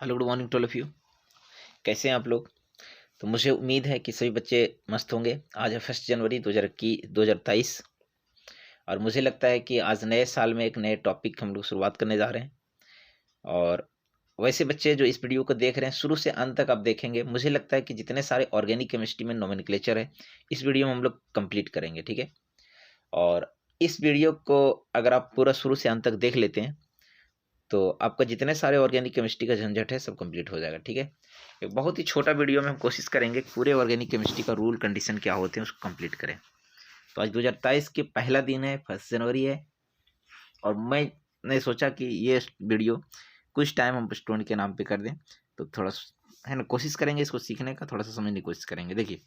Hello, good morning to all of you. कैसे हैं आप लोग? तो मुझे उम्मीद है कि सभी बच्चे मस्त होंगे। आज है 1 जनवरी 2023 और मुझे लगता है कि आज नए साल में एक नए टॉपिक हम लोग शुरुआत करने जा रहे हैं। और वैसे बच्चे जो इस वीडियो को देख रहे हैं शुरू से अंत तक आप देखेंगे, मुझे लगता है कि जितने सारे ऑर्गेनिक केमिस्ट्री में नोमेनक्लेचर है इस वीडियो में हम लोग कंप्लीट करेंगे। ठीक है, और इस वीडियो को अगर आप पूरा शुरू से अंत तक देख लेते हैं तो आपका जितने सारे ऑर्गेनिक केमिस्ट्री का झंझट है सब कंप्लीट हो जाएगा। ठीक है, एक बहुत ही छोटा वीडियो में हम कोशिश करेंगे पूरे ऑर्गेनिक केमिस्ट्री का रूल कंडीशन क्या होते हैं उसको कंप्लीट करें। तो आज 2023 के पहला दिन है, 1 जनवरी है, और मैंने सोचा कि ये वीडियो कुछ टाइम हम स्टूडेंट के नाम पे कर दें, तो थोड़ा है ना कोशिश करेंगे इसको सीखने का, थोड़ा सा समझने की कोशिश करेंगे। देखिए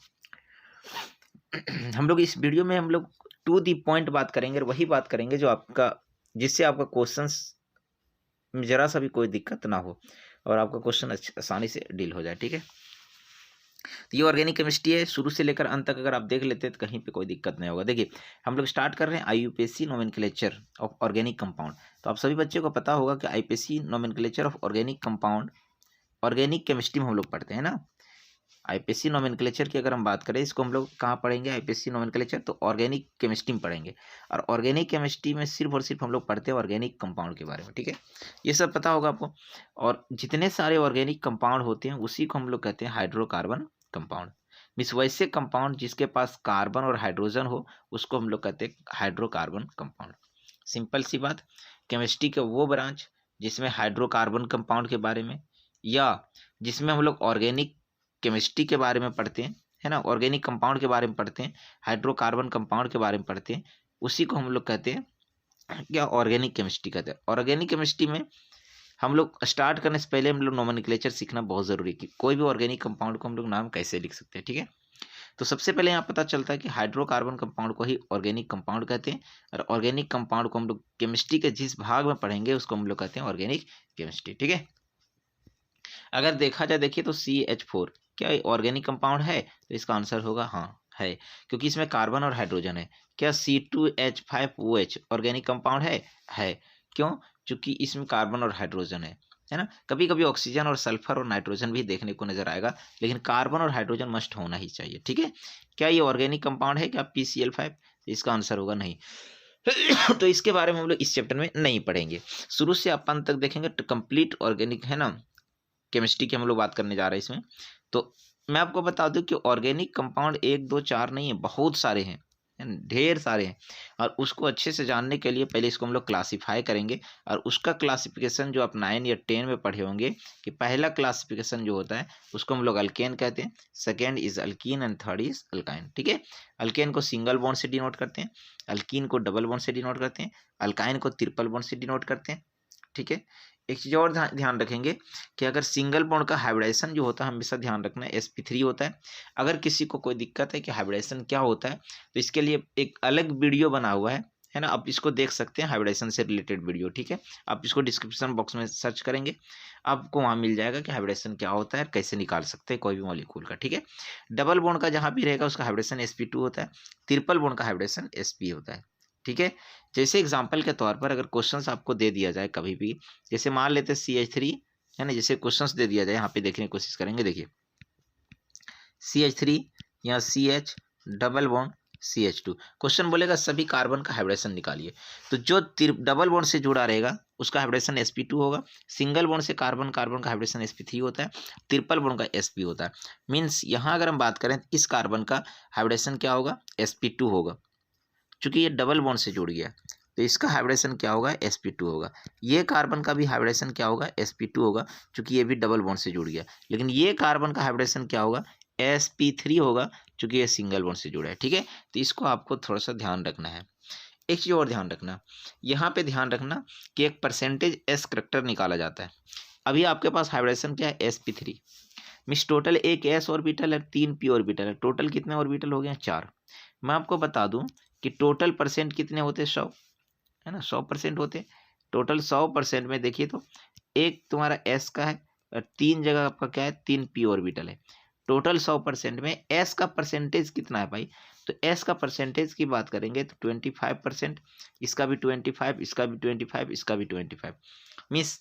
हम लोग इस वीडियो में हम लोग टू दी पॉइंट बात करेंगे, और वही बात करेंगे जो आपका जिससे आपका क्वेश्चंस में जरा सा भी कोई दिक्कत ना हो और आपका क्वेश्चन आसानी से डील हो जाए। ठीक है, तो ये ऑर्गेनिक केमिस्ट्री है, शुरू से लेकर अंत तक अगर आप देख लेते हैं तो कहीं पे कोई दिक्कत नहीं होगा। देखिए हम लोग स्टार्ट कर रहे हैं IUPAC nomenclature of organic compound. तो आप सभी बच्चों को पता होगा कि IUPAC nomenclature of organic compound organic chemistry में हम लोग पढ़ते हैं ना। आईपीएसी नोमेनक्लेचर की अगर हम बात करें, इसको हम लोग कहाँ पढ़ेंगे? आईपीएसी नोमेनक्लेचर तो ऑर्गेनिक केमिस्ट्री में पढ़ेंगे, और ऑर्गेनिक केमिस्ट्री में सिर्फ और सिर्फ हम लोग पढ़ते हैं ऑर्गेनिक कंपाउंड के बारे में। ठीक है, ये सब पता होगा आपको। और जितने सारे ऑर्गेनिक कंपाउंड होते हैं उसी को हम लोग कहते हैं हाइड्रोकार्बन कंपाउंड। मीन्स वैसे कंपाउंड जिसके पास कार्बन और हाइड्रोजन हो उसको हम लोग कहते हैं हाइड्रोकार्बन कंपाउंड। सिंपल सी बात, केमिस्ट्री का वो ब्रांच जिसमें हाइड्रोकार्बन कंपाउंड के बारे में या जिसमें हम लोग ऑर्गेनिक केमिस्ट्री के बारे में पढ़ते हैं, है ना, ऑर्गेनिक कंपाउंड के बारे में पढ़ते हैं, हाइड्रोकार्बन कंपाउंड के बारे में पढ़ते हैं, उसी को हम लोग कहते हैं क्या? ऑर्गेनिक केमिस्ट्री कहते हैं। ऑर्गेनिक केमिस्ट्री में हम लोग स्टार्ट करने से पहले हम लोग नोमेनक्लेचर सीखना बहुत जरूरी है कि कोई भी ऑर्गेनिक कंपाउंड को हम लोग नाम कैसे लिख सकते हैं। ठीक है, तो सबसे पहले यहाँ पता चलता है कि हाइड्रोकार्बन कंपाउंड को ही ऑर्गेनिक कंपाउंड कहते हैं, और ऑर्गेनिक कंपाउंड को हम लोग केमिस्ट्री के जिस भाग में पढ़ेंगे उसको हम लोग कहते हैं ऑर्गेनिक केमिस्ट्री। ठीक है, अगर देखा जाए, देखिए तो CH4 क्या ऑर्गेनिक कंपाउंड है? तो इसका आंसर होगा हाँ है, क्योंकि इसमें कार्बन और हाइड्रोजन है। क्या C2H5OH ऑर्गेनिक कंपाउंड है। क्यों? क्योंकि इसमें कार्बन और हाइड्रोजन है ना। कभी कभी ऑक्सीजन और सल्फर और नाइट्रोजन भी देखने को नजर आएगा, लेकिन कार्बन और हाइड्रोजन मस्ट होना ही चाहिए। ठीक है, क्या ये ऑर्गेनिक कंपाउंड है क्या PCl5? इसका आंसर होगा नहीं। तो इसके बारे में हम लोग इस चैप्टर में नहीं पढ़ेंगे, शुरू से अपन तक देखेंगे तो कंप्लीट ऑर्गेनिक है ना केमिस्ट्री की हम लोग बात करने जा रहे हैं इसमें। तो मैं आपको बता दूं कि ऑर्गेनिक कंपाउंड एक दो चार नहीं है, बहुत सारे हैं, ढेर सारे हैं। और उसको अच्छे से जानने के लिए पहले इसको हम लोग क्लासिफाई करेंगे, और उसका क्लासिफिकेशन जो आप 9 या 10 में पढ़े होंगे कि पहला क्लासिफिकेशन जो होता है उसको हम लोग अल्केन कहते हैं, second is alkyne and third is alkyne. ठीक है, अल्केन को सिंगल बॉन्ड से डिनोट करते हैं, अल्कीन को डबल बॉन्ड से डिनोट करते हैं, अल्काइन को ट्रिपल बॉन्ड से डिनोट करते हैं। ठीक है, एक चीज और ध्यान रखेंगे कि अगर सिंगल बॉन्ड का हाइब्रिडेशन जो होता है हमेशा ध्यान रखना है sp3 होता है। अगर किसी को कोई दिक्कत है कि हाइब्रिडेशन क्या होता है तो इसके लिए एक अलग वीडियो बना हुआ है ना, आप इसको देख सकते हैं, हाइब्रिडेशन से रिलेटेड वीडियो। ठीक है, आप इसको डिस्क्रिप्शन बॉक्स में सर्च करेंगे, आपको वहां मिल जाएगा कि हाइब्रिडेशन क्या होता है, कैसे निकाल सकते हैं कोई भी मॉलिक्यूल का। ठीक है, डबल बॉन्ड का जहां भी रहेगा उसका हाइब्रिडेशन sp2 होता है, ट्रिपल बॉन्ड का हाइब्रिडेशन sp होता है। ठीक है, जैसे एग्जाम्पल के तौर पर अगर क्वेश्चंस आपको दे दिया जाए कभी भी, जैसे मान लेते CH3 है ना, जैसे क्वेश्चंस दे दिया जाए यहाँ पे देखने की कोशिश करेंगे। देखिए CH3 या CH double bond CH2, question बोलेगा सभी कार्बन का हाइब्रिडेशन निकालिए, तो जो डबल बॉन्ड से जुड़ा रहेगा उसका हाइब्रिडेशन sp2 होगा, सिंगल बॉन्ड से कार्बन कार्बन का हाइब्रिडेशन sp3 होता है, ट्रिपल बॉन्ड का sp होता है। मीन्स यहाँ अगर हम बात करें इस कार्बन का हाइब्रिडेशन क्या होगा? sp2 होगा, चूंकि ये डबल बॉन्ड से जुड़ गया तो इसका हाइब्रिडेशन क्या होगा? sp2 होगा। ये कार्बन का भी हाइब्रिडेशन क्या होगा? sp2 होगा, चूंकि ये भी डबल बॉन्ड से जुड़ गया। लेकिन ये कार्बन का हाइब्रिडेशन क्या होगा? sp3 होगा, चूंकि ये सिंगल बॉन्ड से जुड़ा है। ठीक है, तो इसको आपको थोड़ा सा ध्यान रखना है। एक चीज और ध्यान रखना, यहाँ पे ध्यान रखना कि एक परसेंटेज s करेक्टर निकाला जाता है। अभी आपके पास हाइब्रिडेशन क्या है? sp3। मिस टोटल एक s ऑर्बिटल है, 3 p ऑर्बिटल है, टोटल कितने ऑर्बिटल हो गए? 4। मैं आपको बता दूं कि टोटल परसेंट कितने होते? 100, है ना, 100% होते। टोटल 100% में देखिए तो एक तुम्हारा s का है और 3 जगह आपका क्या है? 3 p ऑर्बिटल है। टोटल 100% में s का परसेंटेज कितना है भाई? तो s का परसेंटेज की बात करेंगे तो 25%, इसका भी 25, इसका भी 25, इसका भी 25। मीन्स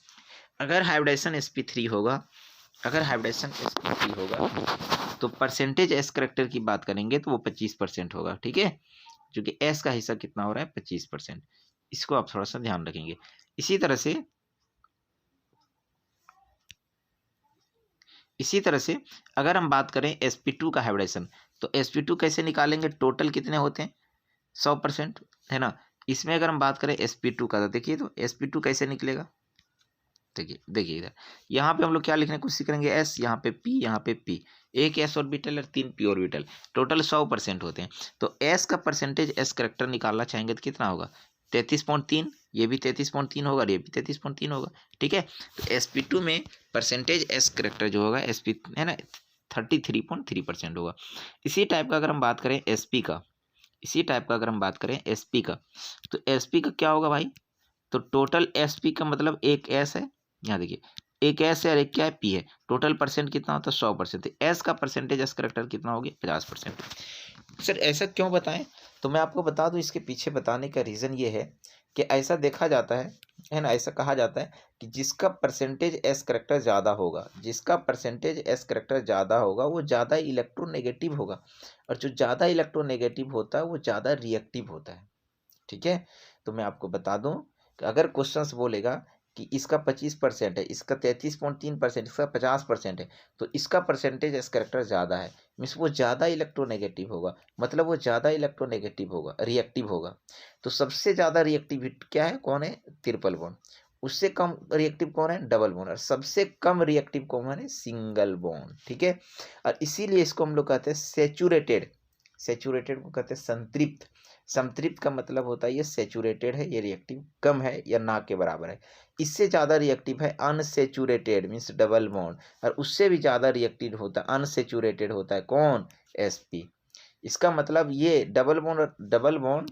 अगर हाइब्रिडाइजेशन sp3 होगा, अगर हाइब्रिडाइजेशन sp3 होगा तो परसेंटेज एस करेक्टर की बात करेंगे तो वो 25% होगा, ठीक है, क्योंकि एस का हिस्सा कितना हो रहा है 25%। इसको आप थोड़ा सा ध्यान रखेंगे। इसी तरह से अगर हम बात करें sp2 का हाइब्रिडाइजेशन, तो sp2 कैसे निकालेंगे, टोटल कितने होते हैं 100%, है ना। इसमें अगर हम बात करें sp2 का, तो देखिए तो sp2 कैसे निकलेगा, देखिए इधर यहाँ पे हम लोग क्या लिखने की कोशिश करेंगे, एस, यहाँ पे पी, यहाँ पे पी, एक एस ऑर्बिटल और 3 पी ऑर्बिटल, टोटल 100% होते हैं। तो एस का परसेंटेज एस करेक्टर निकालना चाहेंगे तो कितना होगा 33.3, ये भी 33.3 होगा और ये भी 33.3 होगा, ठीक है। तो sp2 में परसेंटेज एस करेक्टर जो होगा sp है ना 33.3% होगा। इसी टाइप का अगर हम बात करें sp का, तो sp का क्या होगा भाई, तो टोटल sp का मतलब एक s है, यहाँ देखिए एक एस है और एक क्या है पी है, टोटल परसेंट कितना होता है 100%। एस का परसेंटेज एस करेक्टर कितना हो गया 50%। सर ऐसा क्यों बताएं, तो मैं आपको बता दूं, इसके पीछे बताने का रीज़न ये है कि ऐसा देखा जाता है ना, ऐसा कहा जाता है कि जिसका परसेंटेज एस करेक्टर ज़्यादा होगा, वो ज़्यादा इलेक्ट्रोनेगेटिव होगा, और जो ज़्यादा इलेक्ट्रोनेगेटिव होता है वो ज़्यादा रिएक्टिव होता है, ठीक है। तो मैं आपको बता दूं कि अगर क्वेश्चंस बोलेगा कि इसका 25% है, इसका 33.3%, इसका 50% है, तो इसका परसेंटेज एस करेक्टर ज़्यादा है, मीन्स वो ज़्यादा इलेक्ट्रोनेगेटिव होगा, मतलब वो ज़्यादा इलेक्ट्रोनेगेटिव होगा, रिएक्टिव होगा। तो सबसे ज़्यादा रिएक्टिव क्या है, कौन है, ट्रिपल बॉन्ड। उससे कम रिएक्टिव कौन है, डबल बॉन्ड। और सबसे कम रिएक्टिव कौन है, सिंगल बॉन्ड, ठीक है। और इसीलिए इसको हम लोग कहते हैं सेचूरेटेड, को कहते हैं संतृप्त। संतृप्त का मतलब होता है ये सेचूरेटेड है, ये रिएक्टिव कम है या ना के बराबर है। इससे ज़्यादा रिएक्टिव है अनसेचूरेटेड, मीन्स डबल बॉन्ड, और उससे भी ज़्यादा रिएक्टिव होता है अनसेचूरेटेड होता है कौन, sp। इसका मतलब ये डबल बॉन्ड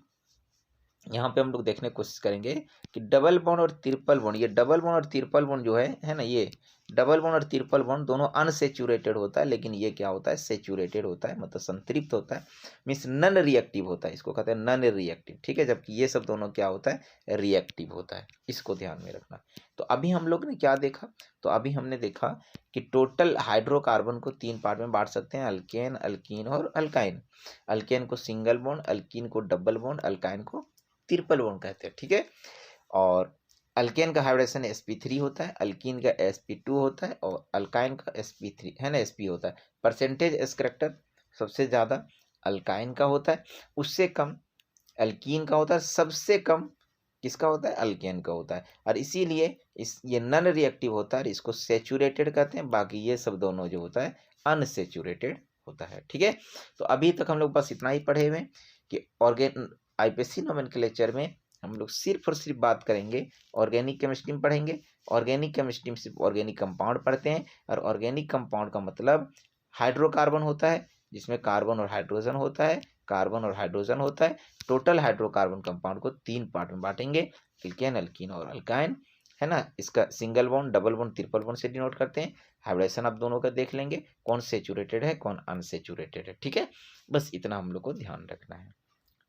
यहाँ पे हम लोग देखने की कोशिश करेंगे कि डबल बॉन्ड और ट्रिपल बॉन्ड, ये डबल बॉन्ड और ट्रिपल बॉन्ड जो है ना, ये डबल बॉन्ड और ट्रिपल बॉन्ड दोनों अनसेचूरेटेड होता है, लेकिन ये क्या होता है, सेचूरेटेड होता है, मतलब संतृप्त होता है, मीन्स नन रिएक्टिव होता है, इसको कहते हैं नन रिएक्टिव, ठीक है। जबकि ये सब दोनों क्या होता है, रिएक्टिव होता है, इसको ध्यान में रखना। तो अभी हम लोग ने क्या देखा, तो अभी हमने देखा कि टोटल हाइड्रोकार्बन को 3 पार्ट में बांट सकते हैं, अल्केन, अल्कीन और अल्काइन। अल्केन को सिंगल बॉन्ड, अल्कीन को डबल बॉन्ड, अल्काइन को ट्रिपल बॉन्ड कहते हैं, ठीक है। और अल्केन का हाइब्रिडाइजेशन sp3 होता है, अल्कीन का sp2 होता है, और अल्काइन का sp3 है ना, sp होता है। परसेंटेज एस करेक्टर सबसे ज़्यादा अल्काइन का होता है, उससे कम अल्कीन का होता है, सबसे कम किसका होता है, अल्केन का होता है। और इसीलिए ये नन रिएक्टिव होता है, इसको सेचूरेटेड कहते हैं, बाकी ये सब दोनों जो होता है अनसेचूरेटेड होता है, ठीक है। तो अभी तक हम लोग बस इतना ही पढ़े हुए कि आईपीएससी नोमेनक्लेचर में हम लोग सिर्फ और सिर्फ बात करेंगे, ऑर्गेनिक केमिस्ट्री में पढ़ेंगे। ऑर्गेनिक केमिस्ट्री में सिर्फ ऑर्गेनिक कंपाउंड पढ़ते हैं, और ऑर्गेनिक कंपाउंड का मतलब हाइड्रोकार्बन होता है, जिसमें कार्बन और हाइड्रोजन होता है, टोटल हाइड्रोकार्बन कंपाउंड को 3 पार्ट में बांटेंगे, एल्केन, अल्कीन और अल्काइन, है ना। इसका single bond, double bond, triple bond से डिनोट करते हैं। हाइब्रिडेशन आप दोनों का देख लेंगे, कौन सेचूरेटेड है, कौन अनसेचूरेटेड है, ठीक है। बस इतना हम लोग को ध्यान रखना है।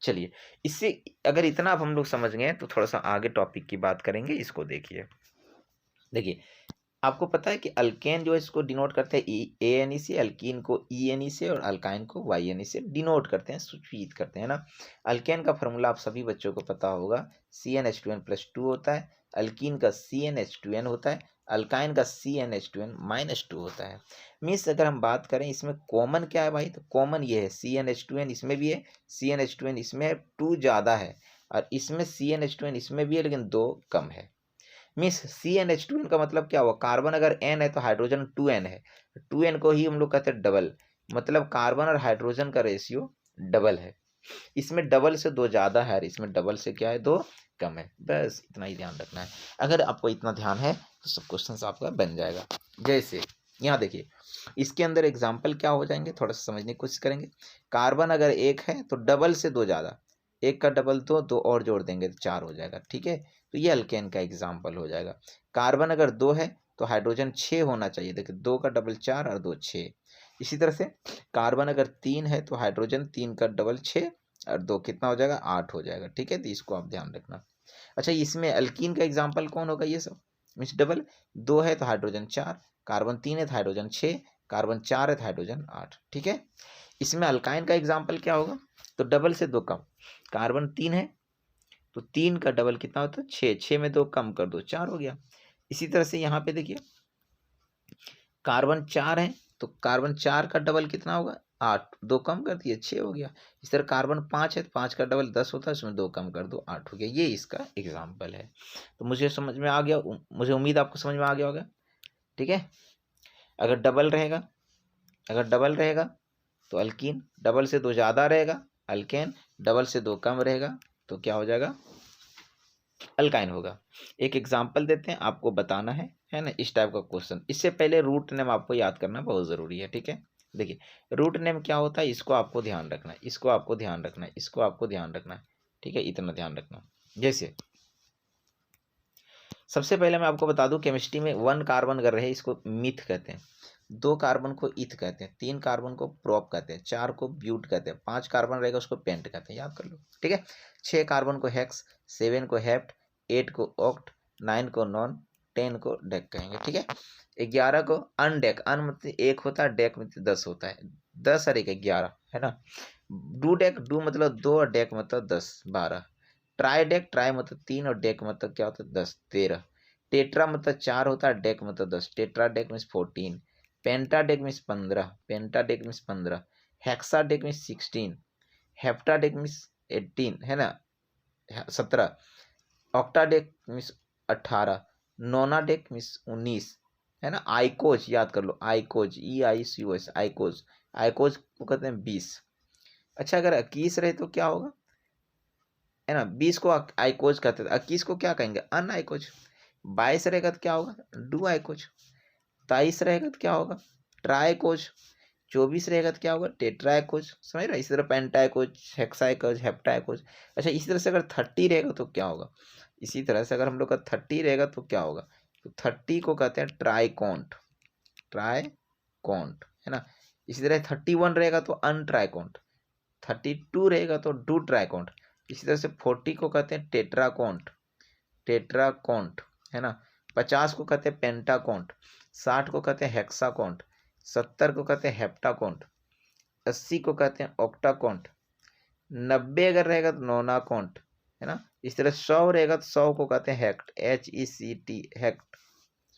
चलिए, इससे अगर इतना आप हम लोग समझ गए तो थोड़ा सा आगे टॉपिक की बात करेंगे। इसको देखिए, आपको पता है कि अल्केन जो है इसको डिनोट करते हैं ANE से, अल्कीन को ENE से, और अल्काइन को YNE से डिनोट करते हैं, सूचित करते हैं ना। अल्केन का फॉर्मूला आप सभी बच्चों को पता होगा, CnH2n+2 होता है, अल्कीन का CnH2n होता है, अल्काइन का CnH2n-2 होता है। मीन्स अगर हम बात करें इसमें कॉमन क्या है भाई, तो कॉमन ये है CnH2n, इसमें भी है CnH2n, इसमें 2 ज़्यादा है, और इसमें CnH2n इसमें भी है, लेकिन 2 कम है। मीन्स CnH2n का मतलब क्या हुआ, कार्बन अगर n है तो हाइड्रोजन 2n है, 2n को ही हम लोग कहते हैं डबल, मतलब कार्बन और हाइड्रोजन का रेशियो डबल है। इसमें डबल से 2 ज़्यादा है, इसमें डबल से क्या है, 2 कम है। बस इतना ही ध्यान रखना है। अगर आपको इतना ध्यान है तो सब क्वेश्चन आपका बन जाएगा। जैसे यहाँ देखिए, इसके अंदर एग्जाम्पल क्या हो जाएंगे, थोड़ा सा समझने की कोशिश करेंगे। कार्बन अगर 1 है तो डबल से 2 ज़्यादा, 1 का डबल 2, 2 और जोड़ देंगे तो 4 हो जाएगा, ठीक है। तो ये अल्केन का एग्जाम्पल हो जाएगा। कार्बन अगर 2 है तो हाइड्रोजन 6 होना चाहिए, देखिए 2 का डबल 4 और 2 6। इसी तरह से कार्बन अगर 3 है तो हाइड्रोजन 3 का डबल 6 और 2 कितना हो जाएगा, 8 हो जाएगा, ठीक है। तो इसको आप ध्यान रखना। अच्छा, इसमें अल्कीन का एग्जाम्पल कौन होगा, ये सब मीन्स डबल, 2 है तो हाइड्रोजन 4, कार्बन 3 है तो हाइड्रोजन 6, कार्बन 4 है तो हाइड्रोजन 8। ठीक है, इसमें अल्काइन का एग्जाम्पल क्या होगा, तो डबल से 2 कम, कार्बन 3 है तो 3 का डबल कितना होता है 6, 6 में 2 कम कर दो 4 हो गया। इसी तरह से यहाँ पे देखिए कार्बन 4 है तो कार्बन 4 का डबल कितना होगा 8, 2 कम कर दिए 6 हो गया। इस तरह कार्बन 5 है तो 5 का डबल 10 होता है, उसमें 2 कम कर दो 8 हो गया। ये इसका एग्जाम्पल है। तो मुझे समझ में आ गया, मुझे उम्मीद आपको समझ में आ गया होगा। ठीक है, अगर डबल रहेगा तो अल्कीन, डबल से 2 ज़्यादा रहेगा अल्केन, डबल से 2 कम रहेगा तो क्या हो जाएगा अल्काइन होगा। एक एग्जाम्पल देते हैं, आपको बताना है ना, इस टाइप का क्वेश्चन। इससे पहले रूट नेम आपको याद करना बहुत ज़रूरी है। ठीक है, देखिए रूट नेम क्या होता है, इसको आपको ध्यान रखना है, इसको आपको ध्यान रखना है, इसको आपको ध्यान रखना है। ठीक है, इतना ध्यान रखना। जैसे सबसे पहले मैं आपको बता दूं, केमिस्ट्री में 1 कार्बन अगर रहे इसको मिथ कहते हैं, 2 कार्बन को इथ कहते हैं, 3 कार्बन को प्रोप कहते हैं, 4 को ब्यूट कहते हैं, 5 कार्बन रहेगा उसको पेंट कहते हैं, याद कर लो। ठीक है, 6 कार्बन को हेक्स, 7 को हेप्ट, 8 को ऑक्ट, 9 को नॉन, 10 को डेक कहेंगे। ठीक है, 11 को अनडेक, अन मतलब 1 होता है, डेक मतलब 10 होता है, 10 और 1 11 है ना। डू डेक, डू मतलब 2 और डेक मतलब 10 12। ट्राई डेक, ट्राई मतलब 3 और डेक मतलब क्या होता है 10 13। टेट्रा मतलब 4 होता है, डेक मतलब 10, tetra dec means 14। Penta dec means 15, penta dec means 15। Hexa dec means 16, hepta dec means 18 है ना 17। Octa dec means 18, nona dec means 19 है ना। आइकोज याद कर लो, आइकोज EICOS, आइकोज, आइकोज को कहते हैं 20। अच्छा, अगर 21 रहे तो क्या होगा है ना, 20 को आइकोज कहते थे, 21 को क्या कहेंगे अन आइकोज। 22 रहेगा तो क्या होगा डू आइकोज, 23 रहेगा तो क्या होगा ट्राइकोज, 24 रहेगा तो क्या होगा टेट्राइकोज, समझ रहे। इसी तरह पेंटाइकोज, हेक्साइकोज, हेप्टाइकोज। अच्छा, इसी तरह से अगर 30 रहेगा तो क्या होगा, इसी तरह से अगर हम लोग का 30 रहेगा तो क्या होगा, तो 30 को कहते हैं ट्राइकोंट, ट्राइकोंट है ना। इसी तरह 31 रहेगा तो अनट्राइकोंट, 32 रहेगा तो डू ट्राइकोंट। इसी तरह से 40 को कहते हैं टेट्राकोंट, टेट्राकोंट है ना। 50 को कहते हैं पेंटाकोंट, 60 को कहते हैं हेक्साकोंट, 70 को कहते हैं हेप्टाकोंट, 80 को कहते हैं ऑक्टाकोंट, 90 अगर रहेगा तो नोनाकोंट है ना। इस तरह 100 रहेगा तो 100 को कहते हैं हेक्ट, HECT हेक्ट,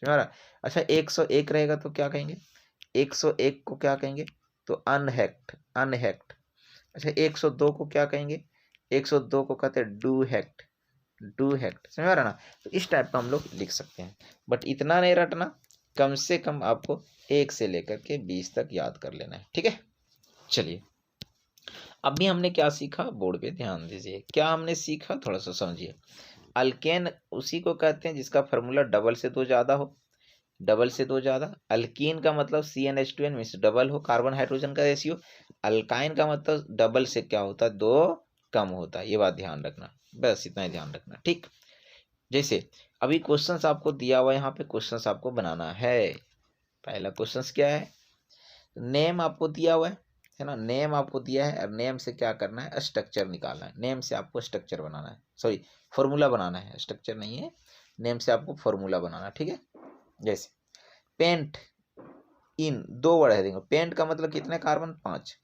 समझ रहा। अच्छा, 101 रहेगा तो क्या कहेंगे, 101 को क्या कहेंगे तो अनहेक्ट, अनहेक्ट। अच्छा, 102 को क्या कहेंगे, 102 को कहते हैं डू हेक्ट, डू हेक्ट, समझ रहा ना। तो इस टाइप का हम लोग लिख सकते हैं, बट इतना नहीं रटना, कम से कम आपको 1 से लेकर के 20 तक याद कर लेना है। ठीक है, चलिए अभी हमने क्या सीखा, बोर्ड पे ध्यान दीजिए, क्या हमने सीखा थोड़ा सा समझिए। अल्केन उसी को कहते हैं जिसका फार्मूला डबल से 2 ज़्यादा हो, डबल से 2 ज़्यादा। अल्कीन का मतलब CnH2n मीन्स डबल हो कार्बन हाइड्रोजन का रेशियो। अल्काइन का मतलब डबल से क्या होता है 2 कम होता है, ये बात ध्यान रखना, बस इतना ही ध्यान रखना। ठीक, जैसे अभी क्वेश्चंस आपको दिया हुआ है, यहाँ पे क्वेश्चंस आपको बनाना है। पहला क्वेश्चंस क्या है, नेम आपको दिया हुआ है ना, नेम आपको दिया है, और नेम से क्या करना है स्ट्रक्चर निकालना है, नेम से आपको स्ट्रक्चर बनाना है, सॉरी फॉर्मूला बनाना है, स्ट्रक्चर नहीं है, नेम से आपको फॉर्मूला बनाना है। ठीक है, जैसे पेंट इन 2 वर्ड है, देखो पेंट का मतलब कितने कार्बन 5,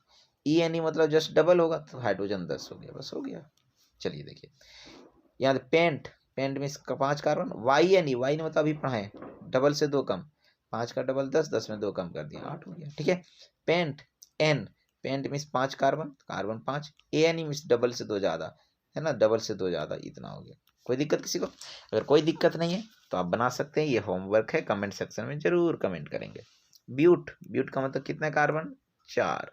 ENE मतलब जस्ट डबल होगा तो हाइड्रोजन 10 हो गया, बस हो गया। चलिए देखिए यहाँ पेंट, पेंट में 5 कार्बन, YNE, YNE मतलब अभी पढ़ाए डबल से 2 कम, 5 का डबल 10, 10 में 2 कम कर दिया 8 हो गया। ठीक है, pent N, pent means 5 carbon, carbon 5, ANE means double से 2 ज़्यादा है ना, डबल से 2 ज़्यादा, इतना हो गया। कोई दिक्कत किसी को, अगर कोई दिक्कत नहीं है तो आप बना सकते हैं, ये होमवर्क है, कमेंट सेक्शन में जरूर कमेंट करेंगे। ब्यूट, ब्यूट का मतलब कितना कार्बन 4,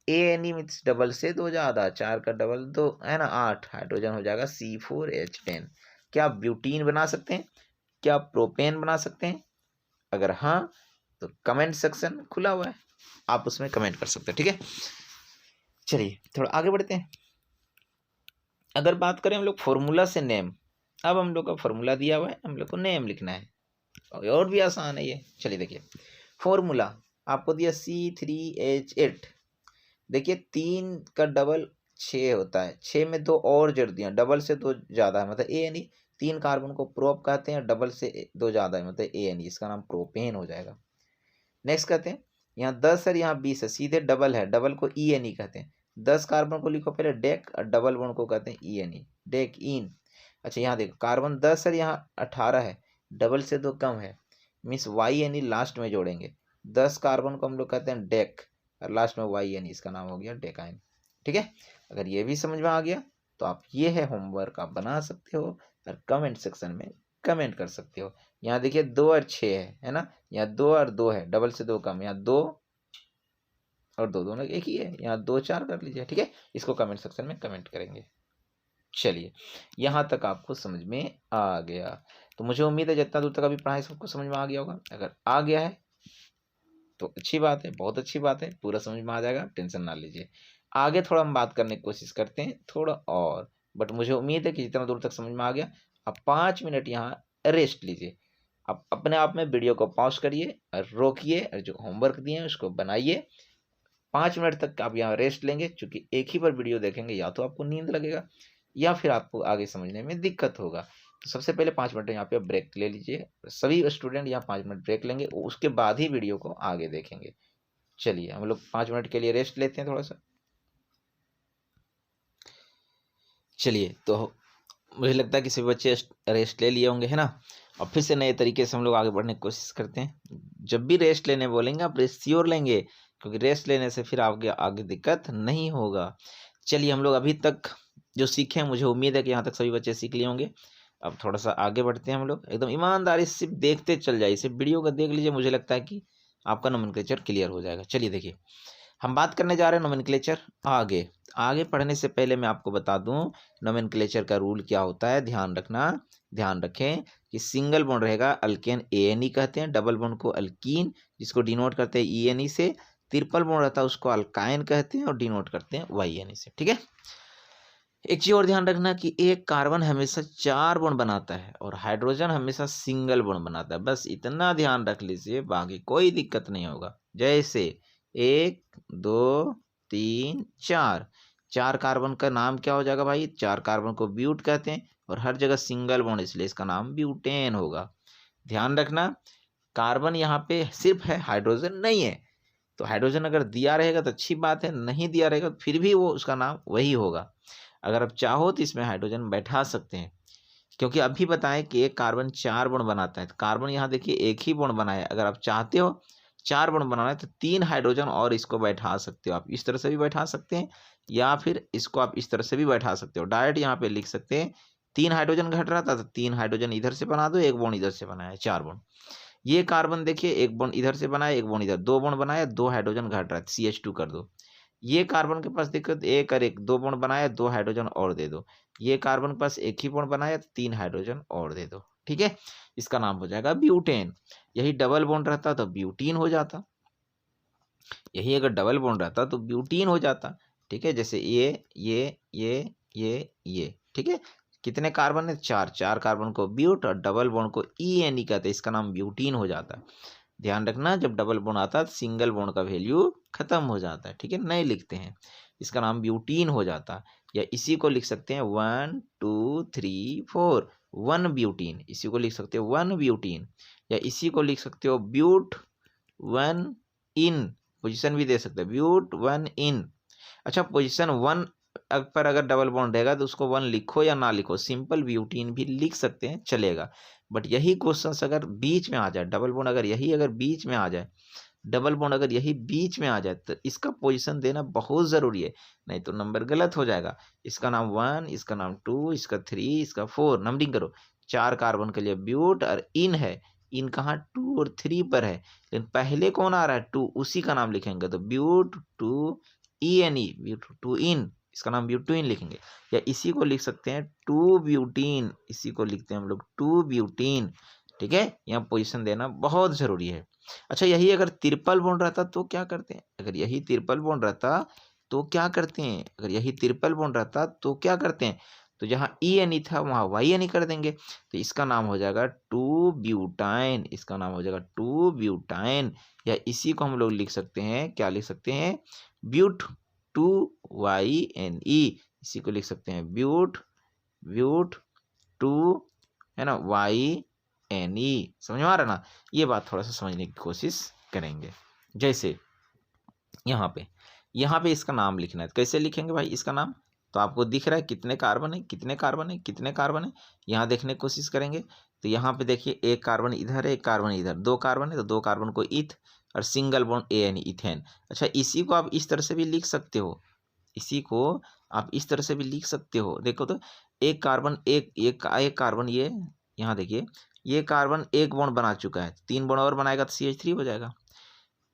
ANE मीन्स डबल से 2 ज़्यादा, 4 का डबल 2 है ना 8, हाइड्रोजन हो जाएगा C4H10। क्या आप ब्यूटीन बना सकते हैं, क्या आप प्रोपेन बना सकते हैं, अगर हाँ तो कमेंट सेक्शन खुला हुआ है, आप उसमें कमेंट कर सकते हैं। ठीक है, चलिए थोड़ा आगे बढ़ते हैं। अगर बात करें हम लोग फॉर्मूला से नेम, अब हम लोग का फॉर्मूला दिया हुआ है, हम लोग को नेम लिखना है, और भी आसान है ये। चलिए देखिए फॉर्मूला आपको दिया C3H8, देखिए 3 का डबल 6 होता है, 6 में 2 और जोड़ दिया, डबल से 2 ज़्यादा है मतलब ANE 3 कार्बन को प्रोप कहते हैं, डबल से 2 ज़्यादा है मतलब ANE, इसका नाम प्रोपेन हो जाएगा। नेक्स्ट कहते हैं यहाँ 10 है, यहाँ 20 है, सीधे डबल है, डबल को ENE कहते हैं। 10 कार्बन को लिखो पहले डेक और डबल बॉन्ड को कहते हैं ENE, डेक इन। अच्छा यहाँ देखो कार्बन 10 है, यहाँ 18 है, डबल से 2 कम है, मीन्स YNE लास्ट में जोड़ेंगे। 10 कार्बन को हम लोग कहते हैं डेक और लास्ट में YNE, इसका नाम हो गया डेकाइन। ठीक है, अगर ये भी समझ में आ गया तो आप ये है होमवर्क आप बना सकते हो और कमेंट सेक्शन में कमेंट कर सकते हो। यहाँ देखिए 2 और 6 है ना, यहाँ 2 और 2 है, डबल से 2 कम, यहाँ 2 और 2 दोनों एक ही है, यहाँ 2 4 कर लीजिए। ठीक है, इसको कमेंट सेक्शन में कमेंट करेंगे। चलिए यहाँ तक आपको समझ में आ गया, तो मुझे उम्मीद है जितना दूर तक अभी पढ़ाई सबको समझ में आ गया होगा। अगर आ गया है तो अच्छी बात है, बहुत अच्छी बात है, पूरा समझ में आ जाएगा, टेंशन ना लीजिए। आगे थोड़ा हम बात करने की कोशिश करते हैं थोड़ा और, बट मुझे उम्मीद है कि जितना दूर तक समझ में आ गया। आप 5 मिनट यहाँ रेस्ट लीजिए, आप अपने आप में वीडियो को पॉज करिए और रोकिए और जो होमवर्क दिए हैं उसको बनाइए। 5 मिनट तक आप यहाँ रेस्ट लेंगे, क्योंकि एक ही बार वीडियो देखेंगे या तो आपको नींद लगेगा या फिर आपको आगे समझने में दिक्कत होगा। तो सबसे पहले 5 मिनट यहाँ पे ब्रेक ले लीजिए, सभी स्टूडेंट यहाँ 5 मिनट ब्रेक लेंगे, उसके बाद ही वीडियो को आगे देखेंगे। चलिए हम लोग 5 मिनट के लिए रेस्ट लेते हैं थोड़ा सा। चलिए तो मुझे लगता है कि सभी बच्चे रेस्ट ले लिए होंगे, है ना। और फिर से नए तरीके से हम लोग आगे बढ़ने की कोशिश करते हैं। जब भी रेस्ट लेने बोलेंगे आप रेस्ट श्योर लेंगे, क्योंकि रेस्ट लेने से फिर आगे आगे दिक्कत नहीं होगा। चलिए हम लोग अभी तक जो सीखे हैं, मुझे उम्मीद है कि यहाँ तक सभी बच्चे सीख लिए होंगे। अब थोड़ा सा आगे बढ़ते हैं हम लोग, एकदम ईमानदारी से सिर्फ देखते चल जाइए, सिर्फ वीडियो को देख लीजिए, मुझे लगता है कि आपका नोमेनक्लेचर क्लियर हो जाएगा। चलिए देखिए हम बात करने जा रहे हैं नोमेनक्लेचर। आगे आगे पढ़ने से पहले मैं आपको बता दूं नोमेनक्लेचर का रूल क्या होता है, ध्यान रखना। ध्यान रखें कि सिंगल बॉन्ड रहेगा अल्केन ANE कहते हैं, डबल बॉन्ड को अल्कीन जिसको डिनोट करते हैं ENE से, ट्रिपल बॉन्ड रहता है उसको अल्काइन कहते हैं और डिनोट करते हैं YNE से। ठीक है, एक चीज और ध्यान रखना कि एक कार्बन हमेशा 4 बॉन्ड बनाता है और हाइड्रोजन हमेशा सिंगल बॉन्ड बनाता है, बस इतना ध्यान रख लीजिए, बाकी कोई दिक्कत नहीं होगा। जैसे 1 2 3 4, 4 कार्बन का नाम क्या हो जाएगा भाई, 4 कार्बन को ब्यूट कहते हैं और हर जगह सिंगल बॉन्ड इसलिए इसका नाम ब्यूटेन होगा। ध्यान रखना कार्बन यहाँ पे सिर्फ है, हाइड्रोजन नहीं है, तो हाइड्रोजन अगर दिया रहेगा तो अच्छी बात है, नहीं दिया रहेगा तो फिर भी वो उसका नाम वही होगा। अगर आप चाहो तो इसमें हाइड्रोजन बैठा सकते हैं, क्योंकि अभी बताएं कि एक कार्बन 4 बॉन्ड बनाता है, तो कार्बन यहाँ देखिए एक ही बॉन्ड बनाया है, अगर आप चाहते हो 4 बॉन्ड बनाना है तो 3 हाइड्रोजन और इसको बैठा सकते हो। आप इस तरह से भी बैठा सकते हैं या फिर इसको आप इस तरह से भी बैठा सकते हो। डायरेक्ट यहाँ पे लिख सकते हैं 3 हाइड्रोजन घट रहा था तो 3 हाइड्रोजन इधर से बना दो, एक बॉन्ड इधर से बनाया, 4 बॉन्ड। ये कार्बन देखिए एक बॉन्ड इधर से बनाया, एक बॉन्ड इधर, 2 बॉन्ड बनाया, 2 हाइड्रोजन घट रहा है, CH2 कर दो। ये कार्बन के पास देखो एक और एक 2 बॉन्ड बनाया, 2 हाइड्रोजन और दे दो। ये कार्बन के पास एक ही बॉन्ड बनाया, 3 हाइड्रोजन और दे दो। ठीक है, इसका नाम हो जाएगा ब्यूटेन। यही डबल बॉन्ड रहता तो ब्यूटीन हो जाता, यही अगर डबल बॉन्ड रहता तो ब्यूटीन हो जाता। ठीक है, जैसे ये ठीक है, कितने कार्बन है, 4, 4 कार्बन को ब्यूट और डबल बॉन्ड को ENE कहते हैं, इसका नाम ब्यूटीन हो जाता है। ध्यान रखना जब डबल बॉन्ड आता है सिंगल बॉन्ड का वैल्यू खत्म हो जाता है। ठीक है, नहीं लिखते हैं, इसका नाम ब्यूटीन हो जाता है। या इसी को लिख सकते हैं 1 2 3 4 1 ब्यूटीन, इसी को लिख सकते हो 1 ब्यूटीन, या इसी को लिख सकते हो ब्यूट 1 इन, पोजीशन भी दे सकते हैं ब्यूट 1 इन। अच्छा पोजीशन 1 पर अगर डबल बॉन्ड रहेगा तो उसको 1 लिखो या ना लिखो, सिंपल ब्यूटीन भी लिख सकते हैं चलेगा। बट यही क्वेश्चन अगर बीच में आ जाए, डबल बॉन्ड अगर बीच में आ जाए, डबल बॉन्ड अगर यही बीच में आ जाए तो इसका पोजीशन देना बहुत ज़रूरी है, नहीं तो नंबर गलत हो जाएगा। इसका नाम 1, इसका नाम 2, इसका 3, इसका 4, नंबरिंग करो। 4 कार्बन के लिए ब्यूट और इन है, इन कहाँ 2 और 3 पर है, लेकिन पहले कौन आ रहा है 2, उसी का नाम लिखेंगे, तो ब्यूट 2 ENE, ब्यूट 2 इन, इसका नाम ब्यूटीन लिखेंगे। या इसी को लिख सकते हैं 2 ब्यूटीन, इसी को लिखते हैं हम लोग 2 ब्यूटीन। ठीक है, यहाँ पोजीशन देना बहुत जरूरी है। अच्छा यही अगर ट्रिपल बॉन्ड रहता तो क्या करते हैं, अगर यही ट्रिपल बॉन्ड रहता तो क्या करते हैं, अगर यही ट्रिपल बॉन्ड रहता तो क्या करते हैं, तो जहाँ ENE था वहाँ YNE कर देंगे, तो इसका नाम हो जाएगा 2 ब्यूटाइन, इसका नाम हो जाएगा 2 ब्यूटाइन। या इसी को हम लोग लिख सकते हैं, क्या लिख सकते हैं, ब्यूट 2 YNE, इसी को लिख सकते हैं ब्यूट 2 है ना, YNE, समझ में आ रहा ना। ये बात थोड़ा सा समझने की कोशिश करेंगे। जैसे यहाँ पे इसका नाम लिखना है, कैसे लिखेंगे भाई इसका नाम, तो आपको दिख रहा है कितने कार्बन है, कितने कार्बन है, कितने कार्बन है, यहाँ देखने की कोशिश करेंगे। तो यहाँ पे देखिए एक कार्बन इधर है, एक कार्बन इधर, दो कार्बन है, तो दो कार्बन को इथ और सिंगल बॉन्ड AN, इथेन। अच्छा, इसी को आप इस तरह से भी लिख सकते हो, इसी को आप इस तरह से भी लिख सकते हो। देखो तो एक कार्बन एक कार्बन, ये यहाँ देखिए, ये कार्बन एक बॉन्ड बना चुका है, 3 बॉन्ड और बनाएगा तो CH3 हो जाएगा।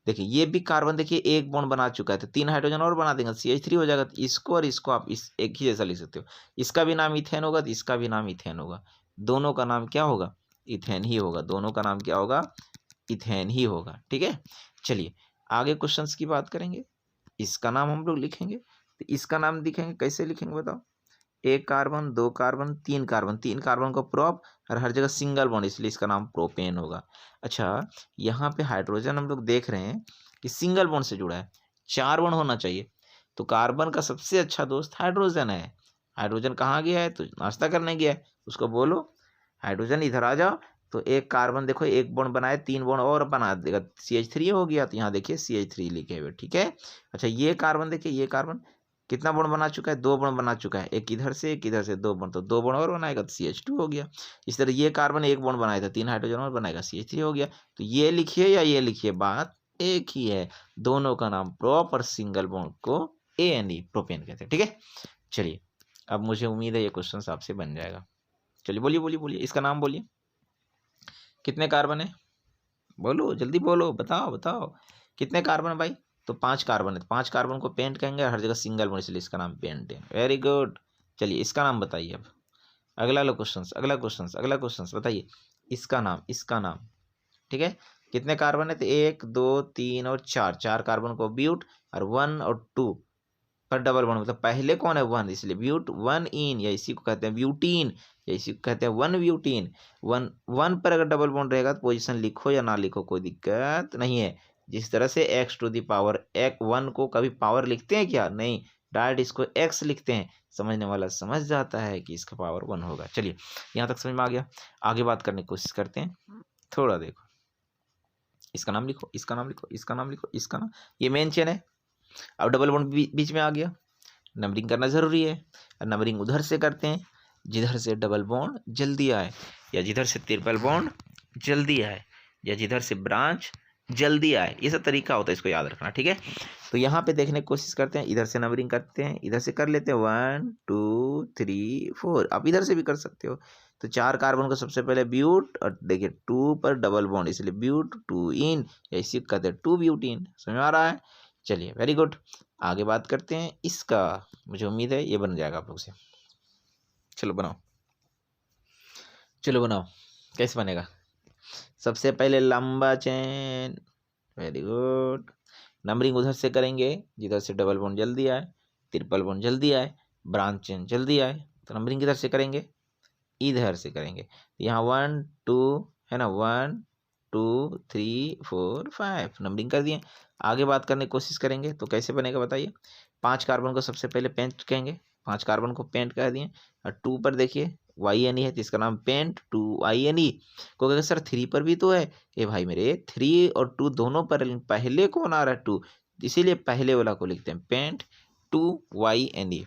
देखिए ये भी कार्बन, देखिए एक बॉन्ड बना चुका है, तो 3 हाइड्रोजन और बना देंगे, CH3 हो जाएगा। तो इसको और इसको आप इस एक ही जैसा लिख सकते हो। इसका भी नाम इथेन होगा, तो इसका भी नाम इथेन होगा। दोनों का नाम क्या होगा, इथेन ही होगा। दोनों का नाम क्या होगा, इथेन ही होगा। ठीक है, चलिए आगे क्वेश्चंस की बात करेंगे। इसका नाम हम लोग लिखेंगे, तो इसका नाम लिखेंगे, कैसे लिखेंगे बताओ। एक कार्बन, दो कार्बन, तीन कार्बन, 3 कार्बन को प्रोप और हर जगह सिंगल बॉन्ड, इसलिए इसका नाम प्रोपेन होगा। अच्छा, यहाँ पे हाइड्रोजन हम लोग देख रहे हैं कि सिंगल बॉन्ड से जुड़ा है, 4 बॉन्ड होना चाहिए। तो कार्बन का सबसे अच्छा दोस्त हाइड्रोजन है। हाइड्रोजन कहाँ गया है, तो नाश्ता करने गया है, उसको बोलो हाइड्रोजन इधर आ जाओ। तो एक कार्बन देखो, एक बॉन्ड बनाए, 3 बॉन्ड और बना देगा, CH3 हो गया। तो यहाँ देखिए CH3 लिखे हुए, ठीक है। अच्छा, ये कार्बन देखिए, ये कार्बन कितना बॉन्ड बना चुका है, 2 बॉन्ड बना चुका है, एक इधर से एक इधर से, 2 बॉन्ड, तो 2 बॉन्ड और बनाएगा तो CH2 हो गया। इस तरह ये कार्बन एक बॉन्ड बनाया था, 3 हाइड्रोजन और बनाएगा, CH3 हो गया। तो ये लिखिए या ये लिखिए, बात एक ही है। दोनों का नाम प्रोप और सिंगल बॉन्ड को ANE, प्रोपेन कहते हैं। ठीक है, चलिए अब मुझे उम्मीद है ये क्वेश्चन आपसे बन जाएगा। चलिए बोलिए बोलिए बोलिए, इसका नाम बोलिए। कितने कार्बन है, बोलो जल्दी बोलो, बताओ बताओ कितने कार्बन है भाई। तो 5 कार्बन है, तो 5 कार्बन को पेंट कहेंगे, हर जगह सिंगल बॉन्ड, इसलिए इसका नाम पेंट है। Very good. चलिए इसका नाम बताइए अब। अगला लो क्वेश्चन, अगला क्वेश्चन, अगला क्वेश्चन बताइए। इसका नाम, इसका नाम, ठीक है। कितने कार्बन है, तो 1 2 3 और 4, 4 कार्बन को ब्यूट और 1 और 2 पर डबल बॉन्ड, मतलब पहले कौन है 1, इसलिए ब्यूट 1 इन, या इसी को कहते हैं ब्यूटीन, या इसी को कहते हैं 1 ब्यूटीन। 1 पर अगर डबल बॉन्ड रहेगा तो पोजीशन लिखो या ना लिखो, कोई दिक्कत नहीं है। जिस तरह से x टू दी पावर 1 को कभी पावर लिखते हैं क्या, नहीं, डायरेक्ट इसको x लिखते हैं। समझने वाला समझ जाता है कि इसका पावर 1 होगा। चलिए यहाँ तक समझ में आ गया, आगे बात करने की कोशिश करते हैं। थोड़ा देखो, इसका नाम लिखो, इसका नाम लिखो, इसका नाम लिखो, इसका नाम, ये मेन चेन है। अब डबल बॉन्ड बीच में आ गया, नंबरिंग करना जरूरी है। नंबरिंग उधर से करते हैं जिधर से डबल बॉन्ड जल्दी आए, या जिधर से ट्रिपल बॉन्ड जल्दी आए, या जिधर से ब्रांच जल्दी आए। ये सब तरीका होता है, इसको याद रखना, ठीक है। तो यहाँ पे देखने की कोशिश करते हैं, इधर से नंबरिंग करते हैं, इधर से कर लेते हैं 1 2 3 4। आप इधर से भी कर सकते हो। तो 4 कार्बन को सबसे पहले ब्यूट, और देखिए 2 पर डबल बॉन्ड, इसलिए ब्यूट 2 इन, या इसी को कहते हैं 2 ब्यूटीन। समझ में आ रहा है। चलिए वेरी गुड, आगे बात करते हैं इसका। मुझे उम्मीद है ये बन जाएगा आप लोग से। चलो बनाओ, चलो बनाओ, कैसे बनेगा। सबसे पहले लंबा चेन, वेरी गुड। नंबरिंग उधर से करेंगे जिधर से डबल बॉन्ड जल्दी आए, ट्रिपल बॉन्ड जल्दी आए, ब्रांच चेन जल्दी आए। तो नंबरिंग किधर से करेंगे, इधर से करेंगे। यहाँ 1 2 है ना, 1 2 3 4 5 नंबरिंग कर दिए। आगे बात करने की कोशिश करेंगे तो कैसे बनेगा बताइए। 5 कार्बन को सबसे पहले पेंट कहेंगे, 5 कार्बन को पेंट कर दिए, और 2 पर देखिए YNE है, तो इसका नाम पेंट 2YNE। को कहेगा सर 3 पर भी तो है, ए भाई मेरे 3 और 2 दोनों पर पहले कौन आ रहा है 2, इसीलिए पहले वाला को लिखते हैं पेंट 2YNE।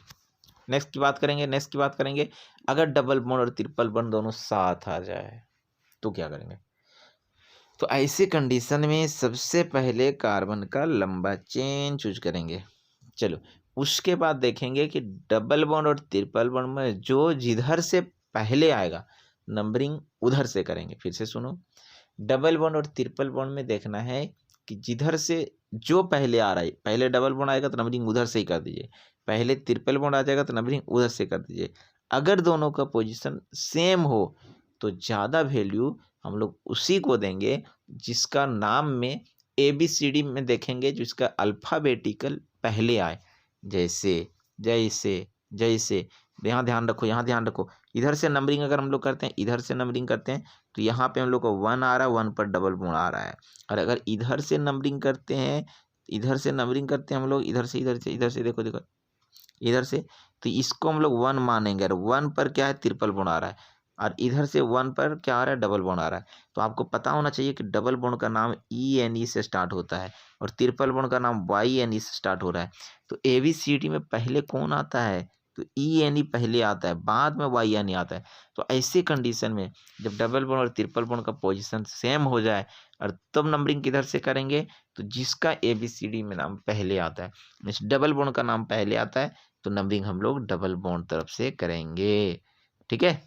नेक्स्ट की बात करेंगे, नेक्स्ट की बात करेंगे। अगर डबल बॉन्ड और ट्रिपल बॉन्ड दोनों साथ आ जाए तो क्या करेंगे। तो ऐसे कंडीशन में सबसे पहले कार्बन का लंबा चेन चूज करेंगे। चलो उसके बाद देखेंगे कि डबल बॉन्ड और ट्रिपल बॉन्ड में जो जिधर से पहले आएगा नंबरिंग उधर से करेंगे। फिर से सुनो, डबल बॉन्ड और ट्रिपल बॉन्ड में देखना है कि जिधर से जो पहले आ रहा है, पहले डबल बॉन्ड आएगा तो नंबरिंग उधर से ही कर दीजिए, पहले ट्रिपल बॉन्ड आ जाएगा तो नंबरिंग उधर से कर दीजिए। अगर दोनों का पोजीशन सेम हो तो ज़्यादा वैल्यू हम लोग उसी को देंगे जिसका नाम में ABCD में देखेंगे जिसका अल्फ़ाबेटिकल पहले आए। जैसे जैसे जैसे, यहाँ ध्यान रखो, यहाँ ध्यान रखो। इधर से नंबरिंग अगर हम लोग करते हैं, इधर से नंबरिंग करते हैं, तो यहाँ पे हम लोग को 1 आ रहा है, 1 पर डबल बॉन्ड आ रहा है। और अगर इधर से नंबरिंग करते हैं, इधर से नंबरिंग करते हैं हम लोग, इधर से इधर से इधर से, देखो देखो इधर से, तो इसको हम लोग 1 मानेंगे। और 1 पर क्या है, ट्रिपल बॉन्ड आ रहा है। और इधर से 1 पर क्या आ रहा है, डबल बॉन्ड आ रहा है। तो आपको पता होना चाहिए कि डबल बॉन्ड का नाम ENE से स्टार्ट होता है और ट्रिपल बॉन्ड का नाम YNE से स्टार्ट हो रहा है। तो ABCD में पहले कौन आता है, तो ENE पहले आता है, बाद में YNE आता है। तो ऐसी कंडीशन में जब डबल बॉन्ड और ट्रिपल बॉन्ड का पोजीशन सेम हो जाए और तब नंबरिंग किधर से करेंगे, तो जिसका ABCD में नाम पहले आता है, मीन्स डबल बॉन्ड का नाम पहले आता है, तो नंबरिंग हम लोग डबल बॉन्ड तरफ से करेंगे। ठीक है,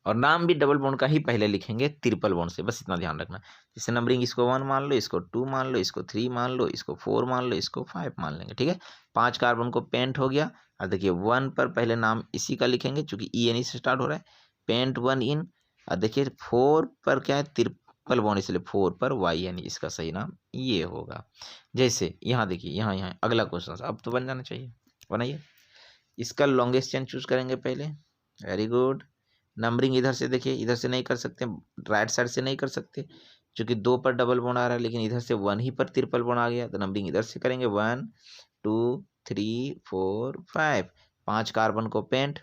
और नाम भी डबल बॉन्ड का ही पहले लिखेंगे ट्रिपल बॉन्ड से, बस इतना ध्यान रखना। जैसे नंबरिंग इसको 1 मान लो, इसको 2 मान लो, इसको 3 मान लो, इसको 4 मान लो, इसको 5 मान लेंगे। ठीक है, 5 कार्बन को पेंट हो गया। और देखिए 1 पर पहले नाम इसी का लिखेंगे चूंकि ENE से स्टार्ट हो रहा है, पेंट 1 इन। और देखिए 4 पर क्या है, ट्रिपल बॉन्ड, इसलिए 4 पर YNE, इसका सही नाम ये होगा। जैसे यहाँ देखिए, यहाँ अगला क्वेश्चन अब तो बन जाना चाहिए, बनाइए। इसका लॉन्गेस्ट चेन चूज करेंगे पहले, वेरी गुड। नंबरिंग इधर से देखिए, इधर से नहीं कर सकते, राइट साइड से नहीं कर सकते क्योंकि 2 पर डबल बॉन्ड आ रहा है, लेकिन इधर से 1 ही पर ट्रिपल बॉन्ड आ गया, तो नंबरिंग इधर से करेंगे 1 2 3 4 5। 5 कार्बन को पेंट,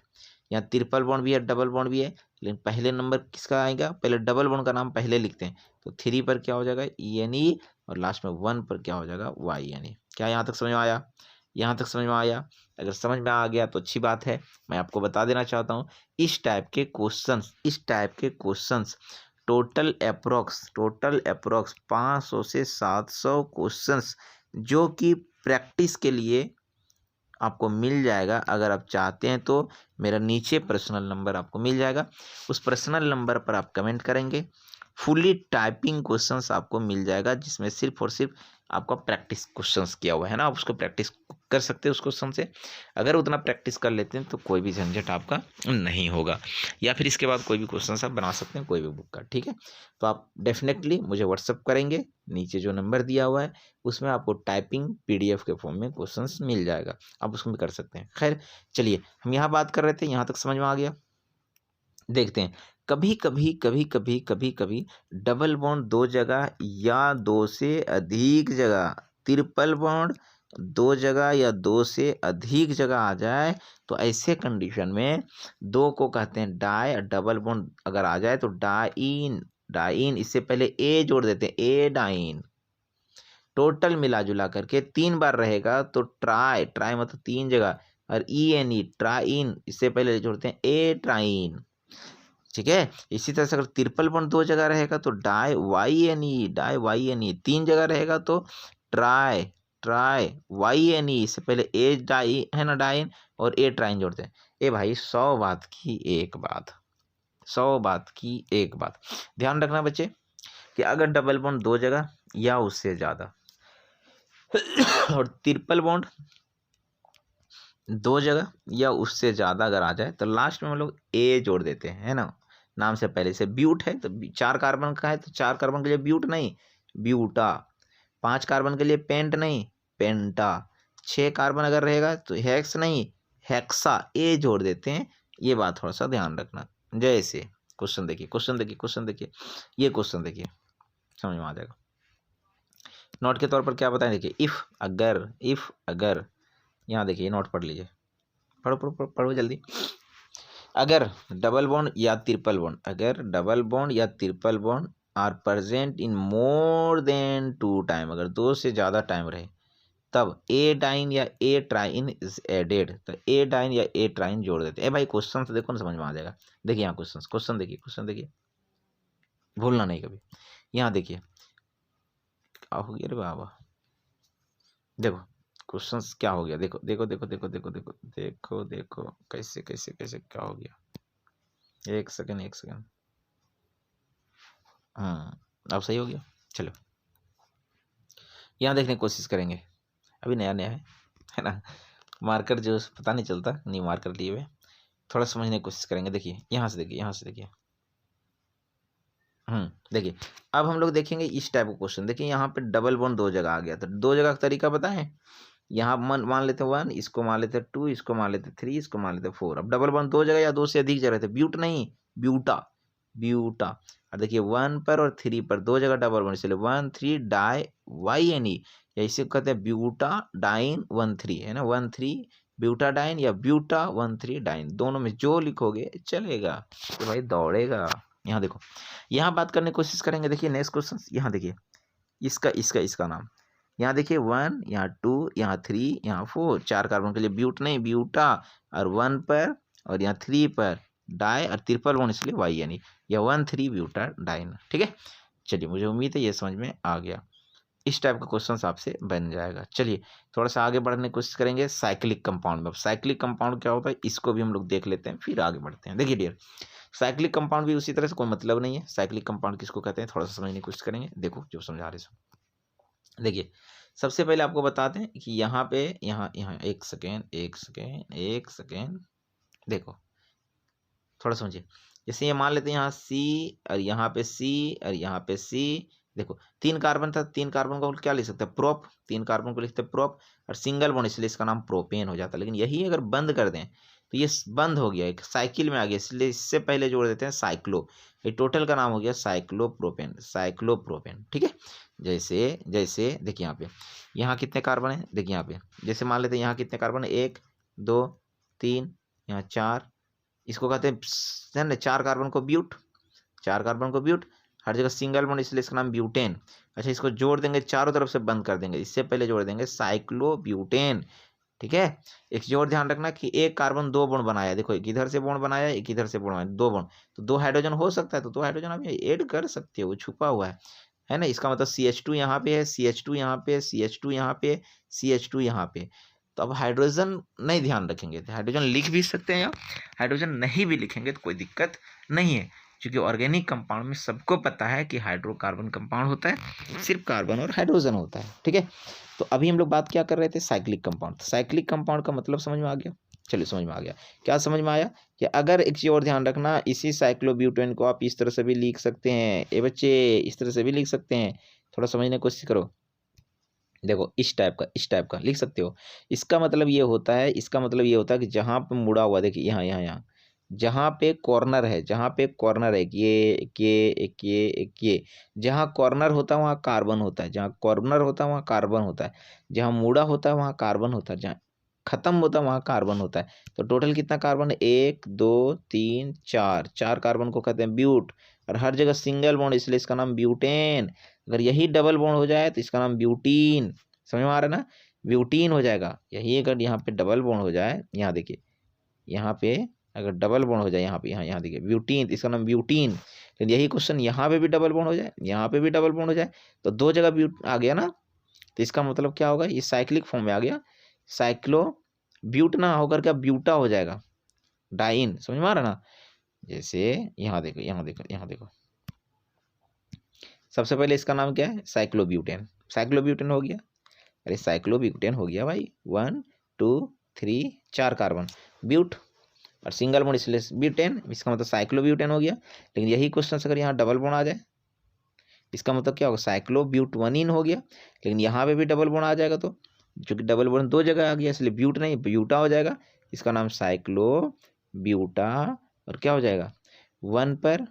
यहाँ ट्रिपल बॉन्ड भी है, डबल बॉन्ड भी है, लेकिन पहले नंबर किसका आएगा, पहले डबल बॉन्ड का नाम पहले लिखते हैं। तो 3 पर क्या हो जाएगा, ENE, और लास्ट में 1 पर क्या हो जाएगा, YNE। क्या यहाँ तक समझ में आया, यहाँ तक समझ में आया? अगर समझ में आ गया तो अच्छी बात है। मैं आपको बता देना चाहता हूँ, इस टाइप के क्वेश्चंस टोटल अप्रोक्स 500 से 700 क्वेश्चंस जो कि प्रैक्टिस के लिए आपको मिल जाएगा। अगर आप चाहते हैं तो मेरा नीचे पर्सनल नंबर आपको मिल जाएगा, उस पर्सनल नंबर पर आप कमेंट करेंगे, फुली टाइपिंग क्वेश्चंस आपको मिल जाएगा, जिसमें सिर्फ और सिर्फ आपका प्रैक्टिस क्वेश्चंस किया हुआ है ना, आप उसको प्रैक्टिस कर सकते हैं उस क्वेश्चन से। अगर उतना प्रैक्टिस कर लेते हैं तो कोई भी झंझट आपका नहीं होगा, या फिर इसके बाद कोई भी क्वेश्चन आप बना सकते हैं कोई भी बुक का। ठीक है, तो आप डेफिनेटली मुझे व्हाट्सअप करेंगे, नीचे जो नंबर दिया हुआ है उसमें आपको टाइपिंग PDF के फॉर्म में क्वेश्चंस मिल जाएगा, आप उसमें भी कर सकते हैं। खैर चलिए, हम यहाँ बात कर रहे थे, यहाँ तक समझ में आ गया। देखते हैं, कभी कभी डबल बॉन्ड 2 जगह या 2 से अधिक जगह, ट्रिपल बॉन्ड 2 जगह या 2 से अधिक जगह आ जाए, तो ऐसे कंडीशन में 2 को कहते हैं डाई, और डबल बॉन्ड अगर आ जाए तो डाइन, इससे पहले ए जोड़ देते हैं, ए डाइन। टोटल मिला जुला करके 3 बार रहेगा तो ट्राई मतलब 3 जगह, और ENE ट्राइन, इससे पहले जोड़ते हैं ए ट्राइन। ठीक है, इसी तरह से अगर ट्रिपल बॉन्ड 2 जगह रहेगा तो डाई YNE, 3 जगह रहेगा तो ट्राई YNE, इससे पहले ए डाई है ना, डाइन, और ए ट्राइन जोड़ते हैं। ए भाई 100 बात की एक बात ध्यान रखना बच्चे, कि अगर डबल बॉन्ड 2 जगह या उससे ज्यादा और ट्रिपल बॉन्ड 2 जगह या उससे ज्यादा अगर आ जाए, तो लास्ट में हम लोग ए जोड़ देते हैं, है ना, नाम से पहले से। ब्यूट है तो 4 कार्बन का है तो 4 कार्बन के लिए ब्यूट नहीं, ब्यूटा। 5 कार्बन के लिए पेंट नहीं, पेंटा। 6 कार्बन अगर रहेगा तो हेक्स नहीं, हेक्सा, ए जोड़ देते हैं। ये बात थोड़ा सा ध्यान रखना। जैसे क्वेश्चन देखिए, ये क्वेश्चन देखिए, समझ में आ जाएगा। नोट के तौर पर क्या बताएं, देखिए इफ अगर यहाँ देखिए, नोट पढ़ लीजिए, पढ़ो जल्दी। अगर डबल बॉन्ड या triple bond are present in more than 2 time, अगर 2 से ज्यादा टाइम रहे, तब ए डाइन या ए ट्राइन इज एडेड, तो ए डाइन या ए ट्राइन जोड़ देते हैं। भाई क्वेश्चन तो देखो ना, समझ में आ जाएगा। देखिए यहाँ क्वेश्चन देखिए, भूलना नहीं कभी। यहाँ देखिए क्या हो गया रे बाबा, देखो क्वेश्चंस क्या हो गया, देखो कैसे क्या हो गया। एक सेकंड, अब सही हो गया। चलो यहाँ देखने की कोशिश करेंगे, अभी नया है ना, मार्कर जो पता नहीं चलता, नहीं मार्कर लिए हुए, थोड़ा समझने की कोशिश करेंगे। देखिए यहाँ से देखिए, देखिए अब हम लोग देखेंगे इस टाइप का क्वेश्चन। देखिए यहाँ पे डबल बॉन्ड 2 जगह आ गया, तो 2 जगह का तरीका बताएं। यहाँ मान लेते हैं 1, इसको मान लेते हैं 2, इसको मान लेते हैं 3, इसको मान लेते हैं 4। अब डबल बॉन्ड 2 जगह या 2 से अधिक जगह थे, ब्यूट नहीं, ब्यूटा। और देखिए 1 पर और 3 पर 2 जगह डबल बॉन्ड, इसलिए 1 3 डाई YNE, या इसे कहते हैं ब्यूटा डाइन 1 3, है ना, 1 3 ब्यूटाडाइन या ब्यूटा 1,3 डाइन, दोनों में जो लिखोगे चलेगा, तो भाई दौड़ेगा। यहाँ देखो, यहाँ बात करने की कोशिश करेंगे। देखिए नेक्स्ट क्वेश्चन, यहाँ देखिए इसका नाम, यहाँ देखिए 1, यहाँ 2, यहाँ 3, यहाँ 4, 4 कार्बन के लिए ब्यूट नहीं ब्यूटा, और 1 पर और यहाँ 3 पर डाई और ट्रिपल बॉन्ड इसलिए वाई, यानी यह 1,3 ब्यूटा डाइन। ठीक है, चलिए मुझे उम्मीद है ये समझ में आ गया। इस टाइप का क्वेश्चन आपसे बन जाएगा। चलिए थोड़ा सा आगे बढ़ने की कोशिश करेंगे साइक्लिक कंपाउंड में। साइक्लिक कंपाउंड क्या होता है इसको भी हम लोग देख लेते हैं, फिर आगे बढ़ते हैं। देखिए डियर, साइक्लिक कंपाउंड भी उसी तरह से, कोई मतलब नहीं है। साइक्लिक कंपाउंड किसको कहते हैं थोड़ा सा समझने की कोशिश करेंगे। देखो जो समझा रहे सो, देखिए सबसे पहले आपको बताते हैं कि यहाँ पे यहाँ एक सेकेंड देखो थोड़ा समझिए। जैसे ये मान लेते हैं यहाँ सी और यहाँ पे सी और यहाँ पे सी, देखो 3 कार्बन था, 3 कार्बन को क्या लिख सकते हैं प्रोप, 3 कार्बन को लिखते हैं प्रोप, और सिंगल बॉन्ड इसलिए इसका नाम प्रोपेन हो जाता है। लेकिन यही अगर बंद कर दें तो ये बंद हो गया, एक साइकिल में आ गया, इसलिए इससे पहले जोड़ देते हैं साइक्लो, ये टोटल का नाम हो गया साइक्लोप्रोपेन। ठीक है, जैसे जैसे देखिए यहाँ कितने कार्बन है, देखिए यहाँ पे जैसे मान लेते हैं यहाँ कितने कार्बन है 1 2 3 यहाँ 4, इसको कहते हैं ना 4 कार्बन को ब्यूट, 4 कार्बन को ब्यूट, हर जगह सिंगल बॉन्ड इसलिए इसका नाम ब्यूटेन। अच्छा इसको जोड़ देंगे, चारों तरफ से बंद कर देंगे, इससे पहले जोड़ देंगे साइक्लोब्यूटेन। ठीक है, एक जोड़ ध्यान रखना कि एक कार्बन 2 बॉन्ड बनाया, देखो एक इधर से बॉन्ड बनाया, एक इधर से बॉन्ड बनाया, 2 बॉन्ड, तो 2 हाइड्रोजन हो सकता है, तो 2 हाइड्रोजन आप ऐड कर सकते हो, वो छुपा हुआ है ना। इसका मतलब CH2 यहाँ पे है, CH2 यहाँ पे, CH2 यहाँ पे, CH2 यहाँ पे। तो अब हाइड्रोजन नहीं ध्यान रखेंगे तो हाइड्रोजन लिख भी सकते हैं, या हाइड्रोजन नहीं भी लिखेंगे तो कोई दिक्कत नहीं है, क्योंकि ऑर्गेनिक कंपाउंड में सबको पता है कि हाइड्रोकार्बन कंपाउंड होता है, सिर्फ कार्बन और हाइड्रोजन होता है। ठीक है, तो अभी हम लोग बात क्या कर रहे थे साइक्लिक कंपाउंड। साइक्लिक कंपाउंड का मतलब समझ में आ गया, चलिए समझ में आ गया। क्या समझ में आया कि अगर एक चीज और ध्यान रखना, इसी साइक्लोब्यूटेन को आप इस तरह से भी लिख सकते हैं, ए बच्चे इस तरह से भी लिख सकते हैं, थोड़ा समझने की कोशिश करो। देखो इस टाइप का लिख सकते हो। इसका मतलब ये होता है, इसका मतलब ये होता है कि जहां पे मुड़ा हुआ, देखिए यहाँ जहाँ पे कॉर्नर है, जहाँ पे कॉर्नर है, ये जहाँ कॉर्नर होता है वहाँ कार्बन होता है, जहाँ कॉर्नर होता है वहाँ कार्बन होता है, जहाँ मुड़ा होता है वहाँ कार्बन होता है, जहाँ खत्म होता है वहाँ कार्बन होता है। तो टोटल कितना कार्बन है 1 2 3 4, 4 कार्बन को कहते हैं ब्यूट, और हर जगह सिंगल बॉन्ड इसलिए इसका नाम ब्यूटेन। अगर यही डबल बॉन्ड हो जाए तो इसका नाम ब्यूटीन। समझ में आ रहा है ना, ब्यूटीन हो जाएगा। यही अगर यहाँ पे डबल बॉन्ड हो जाए, यहाँ देखिए यहाँ पे अगर डबल बॉन्ड हो जाए, यहाँ देखिए ब्यूटीन, तो इसका नाम ब्यूटीन। लेकिन यही क्वेश्चन यहाँ पे भी डबल बॉन्ड हो जाए, यहाँ पे भी डबल बॉन्ड हो जाए, तो 2 जगह ब्यूट आ गया ना, तो इसका मतलब क्या होगा, ये साइक्लिक फॉर्म में आ गया, साइक्लो ब्यूट ना होकर क्या ब्यूटा हो जाएगा, डाइन। समझ में आ रहा ना, जैसे यहाँ देखो सबसे पहले इसका नाम क्या है साइक्लोब्यूटेन हो गया, अरे साइक्लोब्यूटेन हो गया भाई, 1 2 3 4 कार्बन ब्यूट और सिंगल बॉन्ड इसलिए ब्यूटेन, इसका मतलब साइक्लोब्यूटेन हो गया। लेकिन यही क्वेश्चन अगर यहाँ डबल बॉन्ड आ जाए, इसका मतलब क्या होगा साइक्लोब्यूटवनिन हो गया। लेकिन यहाँ पे भी डबल बॉन्ड आ जाएगा, तो जो कि डबल बॉन्ड 2 जगह आ गया इसलिए ब्यूट नहीं ब्यूटा हो जाएगा, इसका नाम साइक्लोब्यूटा, और क्या हो जाएगा 1 पर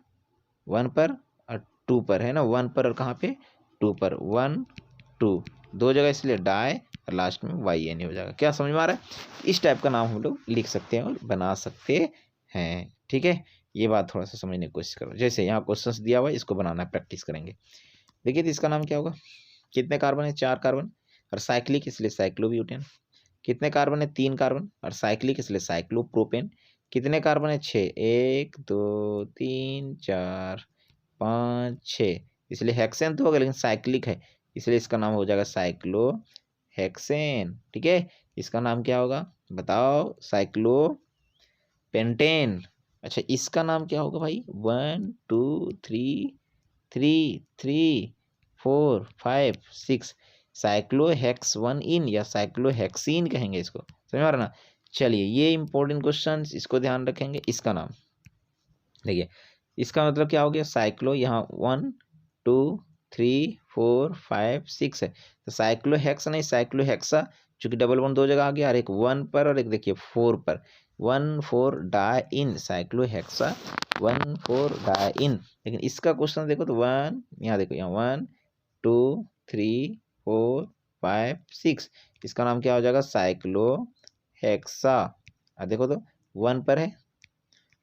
और 2 पर, है ना, 1 पर और कहाँ पे 2 पर, 1 2 2 जगह इसलिए डाई, और लास्ट में YN हो जाएगा। क्या समझ में आ रहा है, इस टाइप का नाम हम लोग लिख सकते हैं और बना सकते हैं। ठीक है, ये बात थोड़ा सा समझने की कोशिश करो। जैसे यहाँ क्वेश्चन दिया हुआ है, इसको बनाना प्रैक्टिस करेंगे। देखिए तो इसका नाम क्या होगा, कितने कार्बन है 4 कार्बन, और साइक्लिक इसलिए साइक्लोब्यूटेन। कितने कार्बन है 3 कार्बन, और साइक्लिक इसलिए साइक्लोप्रोपेन। कितने कार्बन है 6, 1 2 3 4 5 6, इसलिए हेक्सेन तो होगा लेकिन साइक्लिक है, इसलिए इसका नाम हो जाएगा साइक्लो हेक्सेन। ठीक है, इसका नाम क्या होगा बताओ, साइक्लो पेंटेन। अच्छा इसका नाम क्या होगा भाई, 1 2 3 3 3 4 5 6, साइक्लोहेक्स1 या साइक्लोहेक्सीन कहेंगे इसको। समझ में आ रहा ना, चलिए ये इंपॉर्टेंट क्वेश्चन, इसको ध्यान रखेंगे। इसका नाम देखिए, इसका मतलब क्या हो गया, साइक्लो यहाँ 1 2 3 4 5 6 है, तो साइक्लोहेक्स नहीं साइक्लोहेक्सा, चूंकि डबल बॉन्ड 2 जगह आ गया, और एक 1 पर और एक देखिए 4 पर, 1 4 डाइन साइक्लोहेक्सा 1 4 डाइन। लेकिन इसका क्वेश्चन देखो तो 1 यहाँ देखो, यहाँ 1 2 3 4 5 6, इसका नाम क्या हो जाएगा साइक्लो हेक्सा, देखो तो 1 पर है,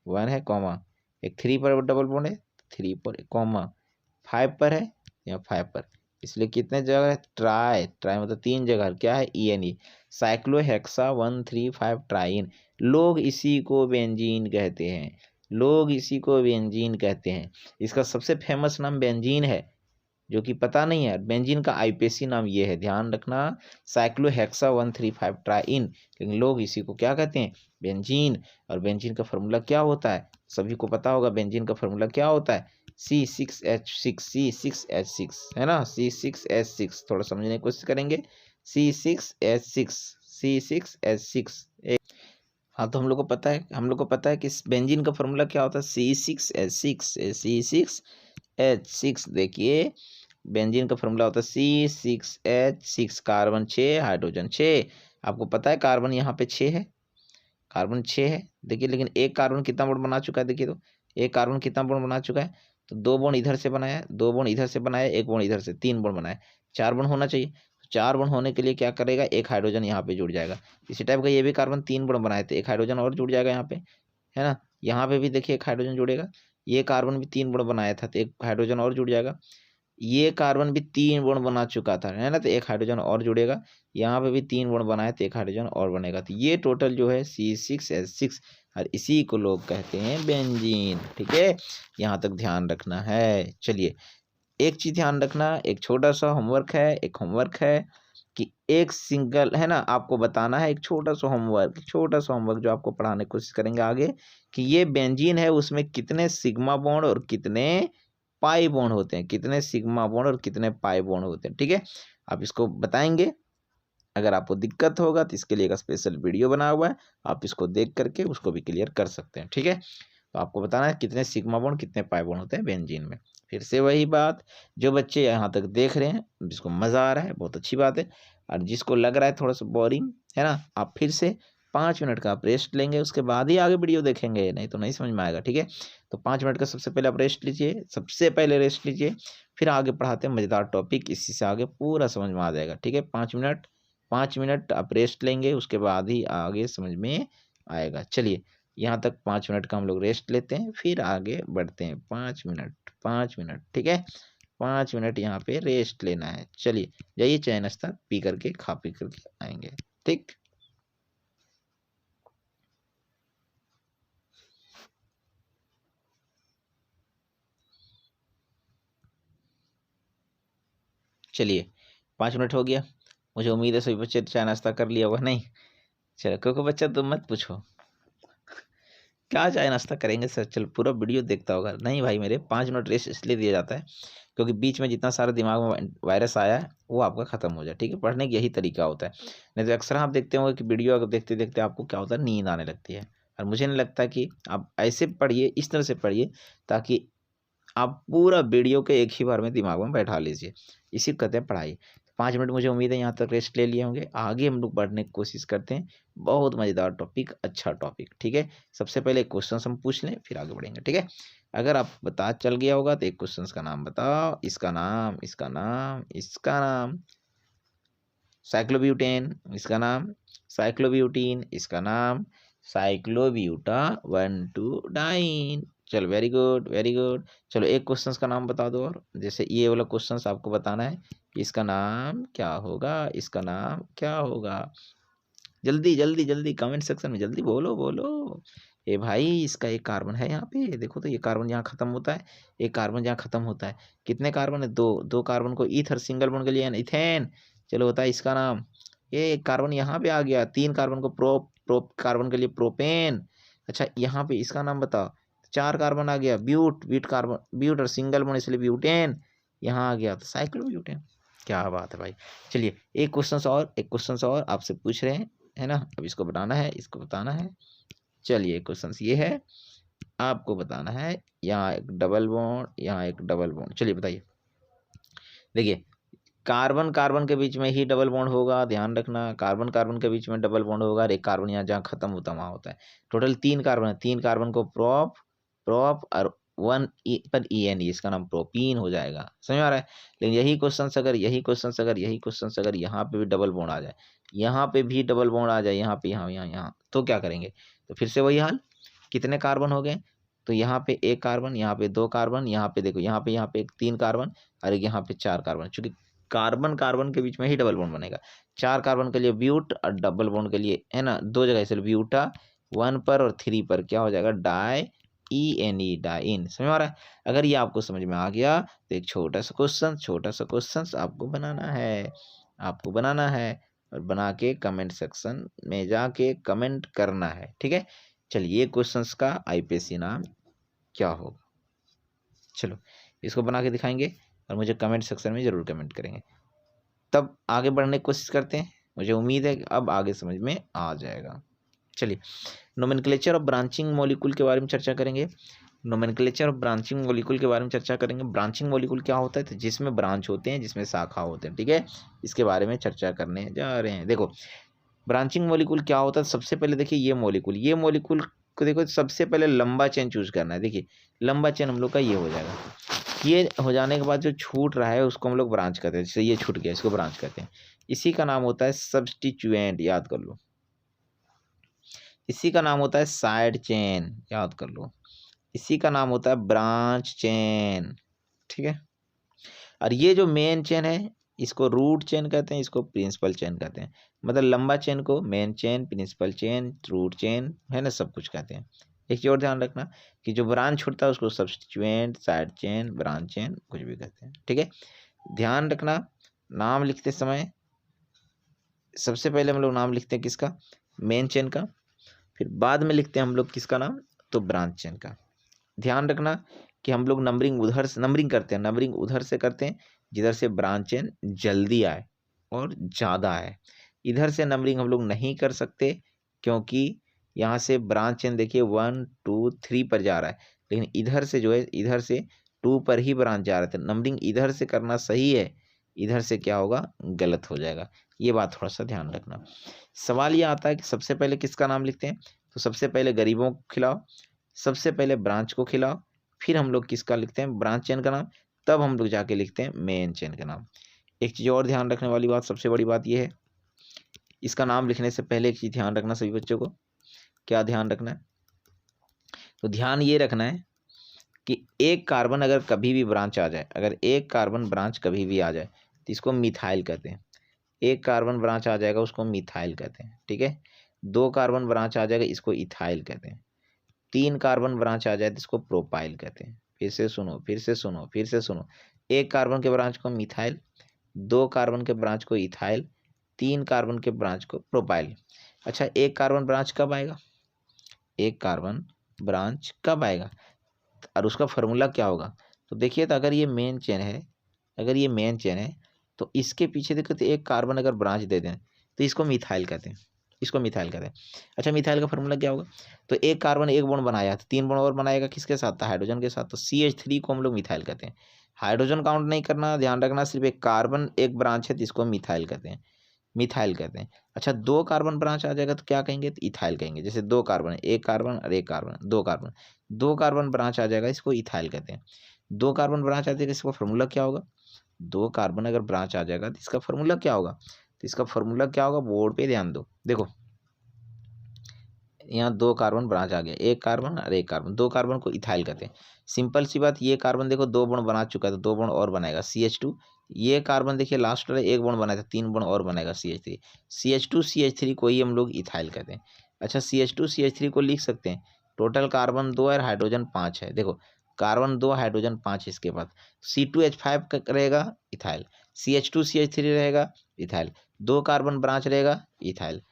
1 है कॉमा, एक 3 पर डबल बॉन्ड है, 3 पर कॉमा, 5 पर है या 5 पर, इसलिए कितने जगह है, ट्राई, ट्राई मतलब 3 जगह, क्या है ENE, साइक्लोहेक्सा 135 ट्राइन। लोग इसी को बेंजीन कहते हैं, लोग इसी को बेंजीन कहते हैं। इसका सबसे फेमस नाम बेंजीन है, जो कि पता नहीं है। बेंजीन का आईपीएसी नाम ये है, ध्यान रखना, साइक्लोहेक्सा 135 ट्राइन, लेकिन लोग इसी को क्या कहते हैं, बेंजीन। और बेंजीन का फॉर्मूला क्या होता है, सभी को पता होगा, बेंजीन का फॉर्मूला क्या होता है, C6H6, C6H6 है ना, C6H6, थोड़ा समझने की कोशिश करेंगे, C6H6, C6H6। हाँ तो हम लोग को पता है, हम लोग को पता है कि बेंजीन का फॉर्मूला क्या होता है, C6H6, C6H6। देखिए बेंजीन का फॉर्मूला होता है C6H6, कार्बन 6, हाइड्रोजन 6। आपको पता है कार्बन यहाँ पे 6 है, कार्बन 6 है। देखिए लेकिन एक कार्बन कितना बॉन्ड बना चुका है, देखिए तो एक कार्बन कितना बॉन्ड बना चुका है, तो 2 बॉन्ड इधर से बनाया, 2 बॉन्ड इधर से बनाया, 1 बॉन्ड इधर से, 3 बॉन्ड बनाया, 4 बॉन्ड होना चाहिए। 4 बॉन्ड होने के लिए क्या करेगा, एक हाइड्रोजन यहाँ पे जुड़ जाएगा। इसी टाइप का ये भी कार्बन 3 बॉन्ड बनाए थे, एक हाइड्रोजन और जुड़ जाएगा यहाँ पे, है ना। यहाँ पे भी देखिए एक हाइड्रोजन जुड़ेगा, ये कार्बन भी 3 बॉन्ड बनाया था तो एक हाइड्रोजन और जुड़ जाएगा। ये कार्बन भी 3 बॉन्ड बना चुका था, है ना, तो एक हाइड्रोजन और जुड़ेगा। यहाँ पे भी 3 बॉन्ड बनाए तो एक हाइड्रोजन और बनेगा, तो ये टोटल जो है C6H6, और इसी को लोग कहते हैं बेंजीन। ठीक है, यहाँ तक ध्यान रखना है। चलिए एक चीज ध्यान रखना, एक छोटा सा होमवर्क है, एक होमवर्क है कि एक सिंगल, है ना, आपको बताना है, एक छोटा सा होमवर्क, छोटा सा होमवर्क जो आपको पढ़ाने की कोशिश करेंगे आगे, कि ये बेंजीन है उसमें कितने सिग्मा बॉन्ड और कितने पाई बॉन्ड होते हैं, कितने सिग्मा बॉन्ड और कितने पाई बॉन्ड होते हैं। ठीक है, आप इसको बताएंगे। अगर आपको दिक्कत होगा तो इसके लिए एक स्पेशल वीडियो बना हुआ है, आप इसको देख करके उसको भी क्लियर कर सकते हैं। ठीक है, तो आपको बताना है कितने सिग्मा बॉन्ड कितने पाई बॉन्ड होते हैं बेंजीन में। फिर से वही बात, जो बच्चे यहाँ तक देख रहे हैं, जिसको मजा आ रहा है बहुत अच्छी बात है, और जिसको लग रहा है थोड़ा सा बोरिंग है ना, आप फिर से 5 मिनट का आप रेस्ट लेंगे, उसके बाद ही आगे वीडियो देखेंगे, नहीं तो नहीं समझ में आएगा। ठीक है, तो 5 मिनट का सबसे पहले आप रेस्ट लीजिए, सबसे पहले रेस्ट लीजिए, फिर आगे पढ़ाते हैं मजेदार टॉपिक, इसी से आगे पूरा समझ में आ जाएगा। ठीक है, 5 मिनट, 5 मिनट आप रेस्ट लेंगे, उसके बाद ही आगे समझ में आएगा। चलिए यहाँ तक 5 मिनट का हम लोग रेस्ट लेते हैं, फिर आगे बढ़ते हैं। 5 मिनट, 5 मिनट, ठीक है, 5 मिनट यहाँ पे रेस्ट लेना है। चलिए जाइए चाय नाश्ता पी करके, खा पी करके आएंगे। ठीक, चलिए 5 मिनट हो गया, मुझे उम्मीद है सभी बच्चे चाय नाश्ता कर लिया होगा, नहीं? चलो कोई कोई बच्चा तुम मत पूछो क्या चाय नाश्ता करेंगे सर, चल पूरा वीडियो देखता होगा। नहीं भाई मेरे, 5 मिनट रेस्ट इसलिए दिया जाता है क्योंकि बीच में जितना सारा दिमाग में वायरस आया है वो आपका खत्म हो जाए। ठीक है, पढ़ने का यही तरीका होता है। नहीं तो अक्सर आप देखते होंगे कि वीडियो अगर देखते देखते आपको क्या होता है, नींद आने लगती है। और मुझे नहीं लगता कि आप ऐसे पढ़िए, इस तरह से पढ़िए ताकि आप पूरा वीडियो के एक ही बार में दिमाग में बैठा लीजिए, इसी को कहते हैं पढ़ाई। 5 मिनट मुझे उम्मीद है यहाँ तक रेस्ट ले लिए होंगे, आगे हम लोग पढ़ने की कोशिश करते हैं। बहुत मज़ेदार टॉपिक, अच्छा टॉपिक। ठीक है, सबसे पहले क्वेश्चन हम पूछ लें फिर आगे बढ़ेंगे। ठीक है, अगर आप बता चल गया होगा तो एक क्वेश्चन का नाम बताओ, इसका नाम, इसका नाम, इसका नाम साइक्लोब्यूटेन, इसका नाम साइक्लोब्यूटीन, इसका नाम साइक्लोब्यूटा 1,2-डाइन। चलो वेरी गुड, वेरी गुड। चलो एक क्वेश्चन का नाम बता दो, और जैसे ये वाला क्वेश्चन आपको बताना है कि इसका नाम क्या होगा, इसका नाम क्या होगा। जल्दी जल्दी जल्दी कमेंट सेक्शन में जल्दी बोलो बोलो। ए भाई इसका एक कार्बन है यहाँ पे, देखो तो ये कार्बन यहाँ खत्म होता है, एक कार्बन यहाँ खत्म होता है। कितने कार्बन है, 2, 2 कार्बन को ईथर सिंगल बॉन्ड के लिए इथेन। चलो होता है इसका नाम, ये एक कार्बन यहाँ पे आ गया, 3 कार्बन को प्रोप कार्बन के लिए प्रोपेन। अच्छा यहाँ पे इसका नाम बताओ, 4 कार्बन आ गया, ब्यूट कार्बन, ब्यूट और सिंगल बॉन्ड इसलिए ब्यूटेन, यहाँ आ गया तो साइक्लोब्यूटेन। क्या बात है भाई। चलिए एक क्वेश्चन और, एक क्वेश्चन और आपसे पूछ रहे हैं, है ना, अब इसको बनाना है, इसको बताना है। चलिए क्वेश्चन ये है, आपको बताना है, यहाँ एक डबल बॉन्ड, यहाँ एक डबल बॉन्ड। चलिए बताइए, देखिए कार्बन कार्बन के बीच में ही डबल बॉन्ड होगा, ध्यान रखना, कार्बन कार्बन के बीच में डबल बॉन्ड होगा, और एक कार्बन यहाँ जहाँ खत्म होता है वहाँ होता है। टोटल 3 कार्बन है, 3 कार्बन को प्रोप प्रोप और 1 पर ENE, इसका नाम प्रोपीन हो जाएगा। समझ में आ रहा है? लेकिन यही क्वेश्चन अगर यहाँ पे भी डबल बॉन्ड आ जाए, यहाँ पे भी डबल बॉन्ड आ जाए, यहाँ पे, यहाँ, तो क्या करेंगे? तो फिर से वही हाल, कितने कार्बन हो गए? तो यहाँ पे 1 कार्बन, यहाँ पे 2 कार्बन, यहाँ पे देखो, यहाँ पे 3 कार्बन और यहाँ पे 4 कार्बन। चूंकि कार्बन कार्बन के बीच में ही डबल बॉन्ड बनेगा। 4 कार्बन के लिए ब्यूट और डबल बॉन्ड के लिए, है ना, 2 जगह, इसलिए ब्यूटा 1 पर और 3 पर क्या हो जाएगा? Di ENE, diene. समझ में आ रहा है? अगर ये आपको समझ में आ गया तो एक छोटा सा क्वेश्चन आपको बनाना है और बना के कमेंट सेक्शन में जाके कमेंट करना है। ठीक है, चलिए क्वेश्चंस का IPSC नाम क्या होगा? चलो इसको बना के दिखाएंगे और मुझे कमेंट सेक्शन में जरूर कमेंट करेंगे, तब आगे बढ़ने की कोशिश करते हैं। मुझे उम्मीद है कि अब आगे समझ में आ जाएगा। चलिए नोमेनक्लेचर ऑफ ब्रांचिंग मॉलिक्यूल के बारे में चर्चा करेंगे। ब्रांचिंग मॉलिक्यूल क्या होता है? तो जिसमें ब्रांच होते हैं, जिसमें शाखा होते हैं। ठीक है, इसके बारे में चर्चा करने जा रहे हैं। देखो ब्रांचिंग मॉलिक्यूल क्या होता है? सबसे पहले देखिए ये मॉलिक्यूल को देखो, सबसे पहले लंबा चेन चूज करना है। देखिए लंबा चेन हम लोग का ये हो जाएगा। ये हो जाने के बाद जो छूट रहा है उसको हम लोग ब्रांच कहते हैं। जैसे ये छूट गया, इसको ब्रांच कहते हैं। इसी का नाम होता है सब्स्टिट्यूएंट, याद कर लो। इसी का नाम होता है साइड चेन, याद कर लो। इसी का नाम होता है ब्रांच चेन। ठीक है, और ये जो मेन चेन है इसको रूट चेन कहते हैं, इसको प्रिंसिपल चेन कहते हैं। मतलब लंबा चेन को main chain, principal chain, root chain, है ना, सब कुछ कहते हैं। एक चीज और ध्यान रखना कि जो ब्रांच छूटता है उसको substituent, side chain, branch chain कुछ भी कहते हैं। ठीक है, ध्यान रखना नाम लिखते समय सबसे पहले हम लोग नाम लिखते हैं किसका? मेन चेन का। फिर बाद में लिखते हैं हम लोग किसका नाम? तो ब्रांच चेन का। ध्यान रखना कि हम लोग नंबरिंग उधर से करते हैं जिधर से ब्रांच चेन जल्दी आए और ज़्यादा आए। इधर से नंबरिंग हम लोग नहीं कर सकते क्योंकि यहाँ से ब्रांच चेन देखिए 1 2 3 पर जा रहा है, लेकिन इधर से जो है, इधर से 2 पर ही ब्रांच जा रहा था। नंबरिंग इधर से करना सही है, इधर से क्या होगा? गलत हो जाएगा। ये बात थोड़ा सा ध्यान रखना। सवाल ये आता है कि सबसे पहले किसका नाम लिखते हैं? तो सबसे पहले गरीबों को खिलाओ, सबसे पहले ब्रांच को खिलाओ, फिर हम लोग किसका लिखते हैं? ब्रांच चेन का नाम, तब हम लोग जाके लिखते हैं मेन चेन का नाम। एक चीज़ और ध्यान रखने वाली बात, सबसे बड़ी बात यह है, इसका नाम लिखने से पहले एक चीज़ ध्यान रखना सभी बच्चों को। क्या ध्यान रखना है? तो ध्यान ये रखना है कि एक कार्बन अगर कभी भी ब्रांच आ जाए, अगर एक कार्बन ब्रांच कभी भी आ जाए तो इसको मिथाइल कहते हैं। एक कार्बन ब्रांच आ जाएगा उसको मिथाइल कहते हैं। ठीक है, 2 कार्बन ब्रांच आ जाएगा इसको इथाइल कहते हैं। 3 कार्बन ब्रांच आ जाए तो इसको प्रोपाइल कहते हैं। फिर से सुनो। एक कार्बन के ब्रांच को मिथाइल, 2 कार्बन के ब्रांच को इथाइल, 3 कार्बन के ब्रांच को प्रोपाइल। अच्छा, एक कार्बन ब्रांच कब आएगा? एक कार्बन ब्रांच कब आएगा और उसका फॉर्मूला क्या होगा? तो देखिए, तो अगर ये मेन चेन है, तो इसके पीछे देखो, तो एक कार्बन अगर ब्रांच दे दें तो इसको मिथाइल कहते हैं। अच्छा, मिथाइल का फॉर्मूला क्या होगा? तो एक कार्बन एक बॉन्ड बनाया तो 3 बॉन्ड और बनाएगा, किसके साथ? तो हाइड्रोजन के साथ। तो CH3 को हम लोग मिथाइल कहते हैं। हाइड्रोजन काउंट नहीं करना, ध्यान रखना, सिर्फ एक कार्बन एक ब्रांच है तो इसको मिथाइल कहते हैं। अच्छा, 2 कार्बन ब्रांच आ जाएगा तो क्या कहेंगे? तो इथाइल कहेंगे। जैसे 2 कार्बन, एक कार्बन और एक कार्बन, 2 कार्बन ब्रांच आ जाएगा, इसको इथाइल कहते हैं। 2 कार्बन ब्रांच आ जाएगा, इसका फॉर्मूला क्या होगा? 2 कार्बन अगर ब्रांच आ जाएगा तो इसका फॉर्मूला क्या होगा? बोर्ड पे ध्यान दो। देखो यहाँ 2 कार्बन ब्रांच आ गया, एक कार्बन और एक कार्बन, 2 कार्बन को इथाइल कहते हैं। सिंपल सी बात, ये कार्बन देखो 2 बॉन्ड बना चुका है तो 2 बॉन्ड और बनाएगा CH2। ये कार्बन देखिए लास्ट वाला 1 बॉन्ड बनाया था, 3 बॉन्ड और बनाएगा CH3। CH2 को ही हम लोग इथाइल कहते हैं। अच्छा, CH2 को लिख सकते हैं, टोटल कार्बन 2 और हाइड्रोजन 5 है। देखो कार्बन 2 हाइड्रोजन 5 इसके बाद C2H5 रहेगा इथाइल, CH2CH3 रहेगा इथाइल, 2 कार्बन ब्रांच रहेगा इथाइल,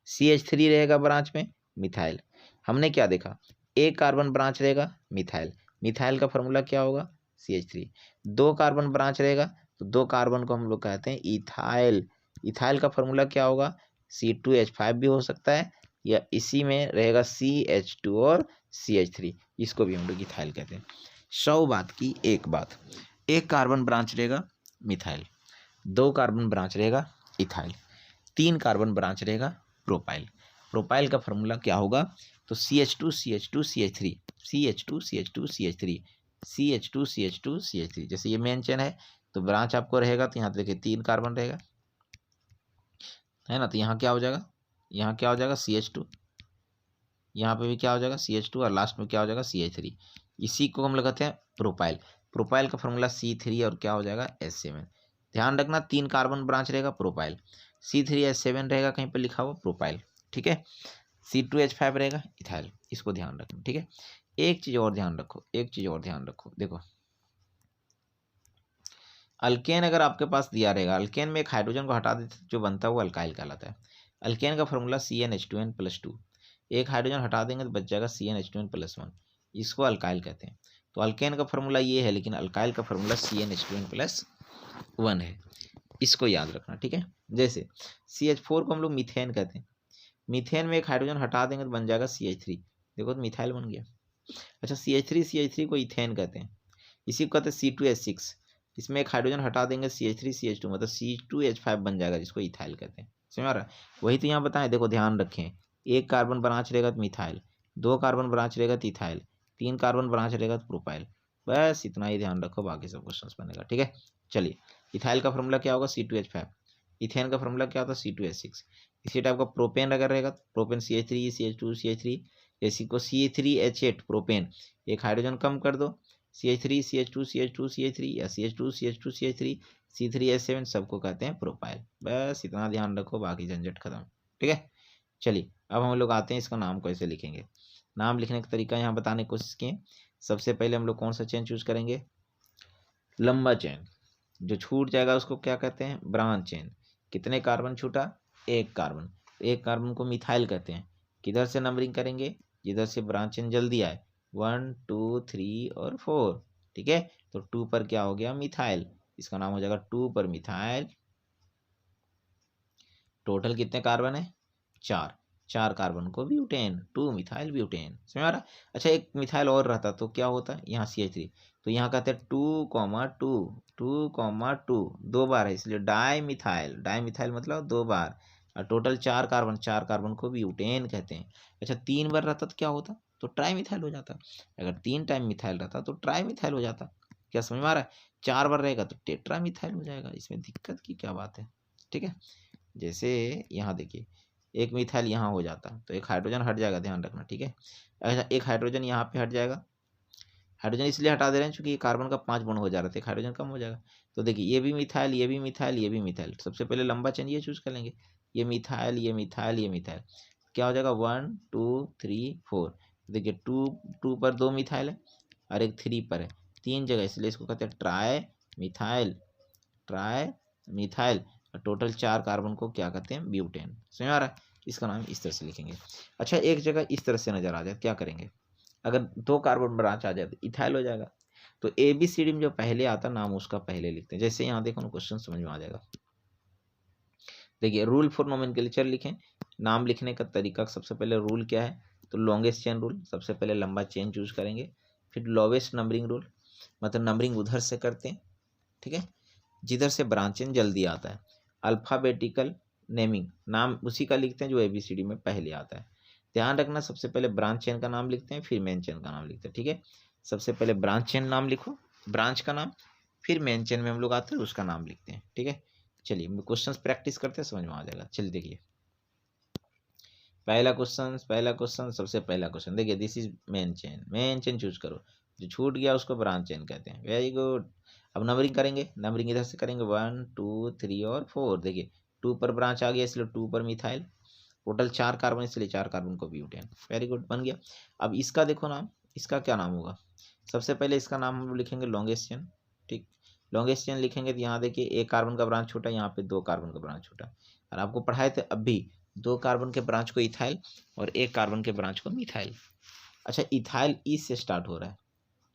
CH3 रहेगा ब्रांच में मिथाइल। हमने क्या देखा? एक कार्बन ब्रांच रहेगा मिथाइल का फॉर्मूला क्या होगा? CH3। 2 कार्बन ब्रांच रहेगा तो 2 कार्बन को हम लोग कहते हैं इथाइल का फॉर्मूला क्या होगा? C2H5 भी हो सकता है या इसी में रहेगा CH2 और CH3, इसको भी हम लोग इथाइल कहते हैं। 100 बात की एक बात, एक कार्बन ब्रांच रहेगा मिथाइल, 2 कार्बन ब्रांच रहेगा इथाइल, 3 कार्बन ब्रांच रहेगा प्रोपाइल का फॉर्मूला क्या होगा? तो CH2CH2CH3 CH2 CH2 CH3। जैसे ये मेन चेन है तो ब्रांच आपको रहेगा तो यहाँ देखिए 3 कार्बन रहेगा, है ना। तो यहाँ क्या हो जाएगा, यहाँ क्या हो जाएगा CH2, यहाँ पे भी क्या हो जाएगा CH2 और लास्ट में क्या हो जाएगा CH3। इसी को हम लगाते हैं प्रोपाइल। प्रोपाइल का फॉर्मूला C3 और क्या हो जाएगा S7। ध्यान रखना 3 कार्बन ब्रांच रहेगा प्रोपाइल, C3H7 रहेगा कहीं पर लिखा हुआ प्रोपाइल, ठीक है। C2H5 रहेगा इथाइल, इसको ध्यान रखना, ठीक है। एक चीज और ध्यान रखो, एक चीज और ध्यान रखो, देखो अल्केन अगर आपके पास दिया रहेगा, अल्केन में एक हाइड्रोजन को हटा देते जो बनता है वो अल्काइल कहलाता है। अल्केन का फॉर्मूला CnH2n+2, एक हाइड्रोजन हटा देंगे तो बच जाएगा CnH2n+1, इसको अल्काइल कहते हैं। तो अल्केन का फॉर्मूला ये है, लेकिन अल्काइल का फॉर्मूला CnH2n+1 है, इसको याद रखना, ठीक है। जैसे CH4 को हम लोग मीथेन कहते हैं, मीथेन में एक हाइड्रोजन हटा देंगे तो बन जाएगा CH3, देखो तो मिथाइल बन गया। अच्छा CH3 को इथेन कहते हैं, इसी को कहते हैं C2H6, इसमें एक हाइड्रोजन हटा देंगे CH3 CH2 मतलब C2H5 बन जाएगा, जिसको इथाइल कहते हैं। समझ आ रहा है, वही तो यहाँ बताएं, देखो ध्यान रखें, एक कार्बन ब्रांच रहेगा तो मिथाइल, 2 कार्बन ब्रांच रहेगा तो इथाइल, 3 कार्बन ब्रांच रहेगा तो प्रोपाइल, बस इतना ही ध्यान रखो, बाकी सब क्वेश्चन बनेगा, ठीक है। चलिए इथाइल का फॉर्मूला क्या होगा C2H5, इथेन का फॉर्मूला क्या होता है C2H6। इसी टाइप का प्रोपेन अगर रहेगा तो प्रोपेन CH3 CH2 CH3, इसी को C3H8 प्रोपेन, एक हाइड्रोजन कम कर दो CH3 CH2 CH2 CH3 या CH2 CH2 CH3 C3H7, सबको कहते हैं प्रोपाइल। बस इतना ध्यान रखो, बाकी झंझट खत्म, ठीक है। चलिए अब हम लोग आते हैं इसका नाम कैसे लिखेंगे। नाम लिखने का तरीका यहाँ बताने की कोशिश किए। सबसे पहले हम लोग कौन सा चेन चूज करेंगे, लंबा चेन, जो छूट जाएगा उसको क्या कहते हैं ब्रांच चेन। कितने कार्बन छूटा, एक कार्बन, एक कार्बन को मिथाइल कहते हैं। किधर से नंबरिंग करेंगे, जिधर से ब्रांच चेन जल्दी आए, 1 2 3 और 4, ठीक है। तो 2 पर क्या हो गया मिथाइल, इसका नाम हो जाएगा 2 पर मिथाइल। टोटल कितने कार्बन है, 4, 4 कार्बन को ब्यूटेन, 2 मिथाइल ब्यूटेन, समझ आ रहा। अच्छा एक मिथाइल और रहता तो क्या होता, यहाँ CH3, तो यहाँ कहते हैं 2,2 2,2, 2 बार है इसलिए डाई मिथाइल, डाई मिथाइल मतलब 2 बार, और टोटल 4 कार्बन, 4 कार्बन को ब्यूटेन कहते हैं। अच्छा 3 बार रहता तो क्या होता, तो ट्राई मिथाइल हो जाता। अगर 3 टाइम मिथाइल रहता तो ट्राई मिथाइल हो जाता, क्या समझ में आ रहा है। 4 बार रहेगा तो टेट्रा मिथाइल हो जाएगा, इसमें दिक्कत की क्या बात है, ठीक है। जैसे यहाँ देखिए एक मिथाइल यहाँ हो जाता तो एक हाइड्रोजन हट जाएगा, ध्यान रखना, ठीक है। अच्छा एक हाइड्रोजन यहाँ पे हट जाएगा, हाइड्रोजन इसलिए हटा दे रहे हैं क्योंकि कार्बन का 5 बॉन्ड हो जा रहा था, एक हाइड्रोजन कम हो जाएगा। तो देखिए ये भी मिथाइल, ये भी मिथाइल, ये भी मिथाइल, सबसे पहले लंबा चेन ये चूज कर लेंगे, ये मिथाइल ये मिथाइल ये मिथाइल, क्या हो जाएगा 1 2 3 4। देखिए 2 पर 2 मिथाइल है और एक 3 पर है, 3 जगह, इसलिए इसको कहते हैं tri methyl, tri methyl. Total 4 carbon को क्या कहते हैं ब्यूटेन, समझ आ रहा है। इसका नाम इस तरह से लिखेंगे। अच्छा एक जगह इस तरह से नजर आ जाए क्या करेंगे, अगर 2 कार्बन ब्रांच आ जाए तो इथाइल हो जाएगा, तो ABCD में जो पहले आता नाम उसका पहले लिखते हैं। जैसे यहाँ देखो ना क्वेश्चन समझ में आ जाएगा। देखिए रूल फॉर नोमेनक्लेचर लिखें, नाम लिखने का तरीका सबसे पहले रूल क्या है, तो लॉन्गेस्ट चेन रूल, सबसे पहले लंबा चेन चूज करेंगे, फिर लोवेस्ट नंबरिंग रूल, मतलब नंबरिंग उधर से करते हैं, ठीक है, जिधर से ब्रांचेन जल्दी आता है। अल्फ़ाबेटिकल नेमिंग, नाम उसी का लिखते हैं जो ABCD में पहले आता है। ध्यान रखना सबसे पहले ब्रांच चेन का नाम लिखते हैं फिर मेन चेन का नाम लिखते हैं, ठीक है। सबसे पहले ब्रांच चेन नाम लिखो, ब्रांच का नाम, फिर मेन चेन में हम लोग आते हैं उसका नाम लिखते हैं, ठीक है। चलिए क्वेश्चन प्रैक्टिस करते हैं, समझ में आ जाएगा। चलिए देखिए पहला क्वेश्चन सबसे पहला क्वेश्चन देखिए, this is main chain, main chain choose करो, जो छूट गया उसको ब्रांच चेन कहते हैं, वेरी गुड। अब नंबरिंग करेंगे, नंबरिंग इधर से करेंगे 1 2 3 और 4। देखिए 2 पर ब्रांच आ गया इसलिए 2 पर मिथाइल, टोटल 4 कार्बन इसलिए 4 कार्बन को ब्यूटेन, वेरी गुड बन गया। अब इसका देखो नाम, इसका क्या नाम होगा, सबसे पहले इसका नाम हम लिखेंगे लॉन्गेस्ट चेन, ठीक। लॉन्गेस्ट चेन लिखेंगे तो यहाँ देखिए एक कार्बन का ब्रांच छूटा, यहाँ पे 2 कार्बन का ब्रांच छूटा, और आपको पढ़ाए थे अब भी 2 कार्बन के ब्रांच को इथाइल और 1 कार्बन के ब्रांच को मिथाइल। अच्छा इथाइल ई से स्टार्ट हो रहा है,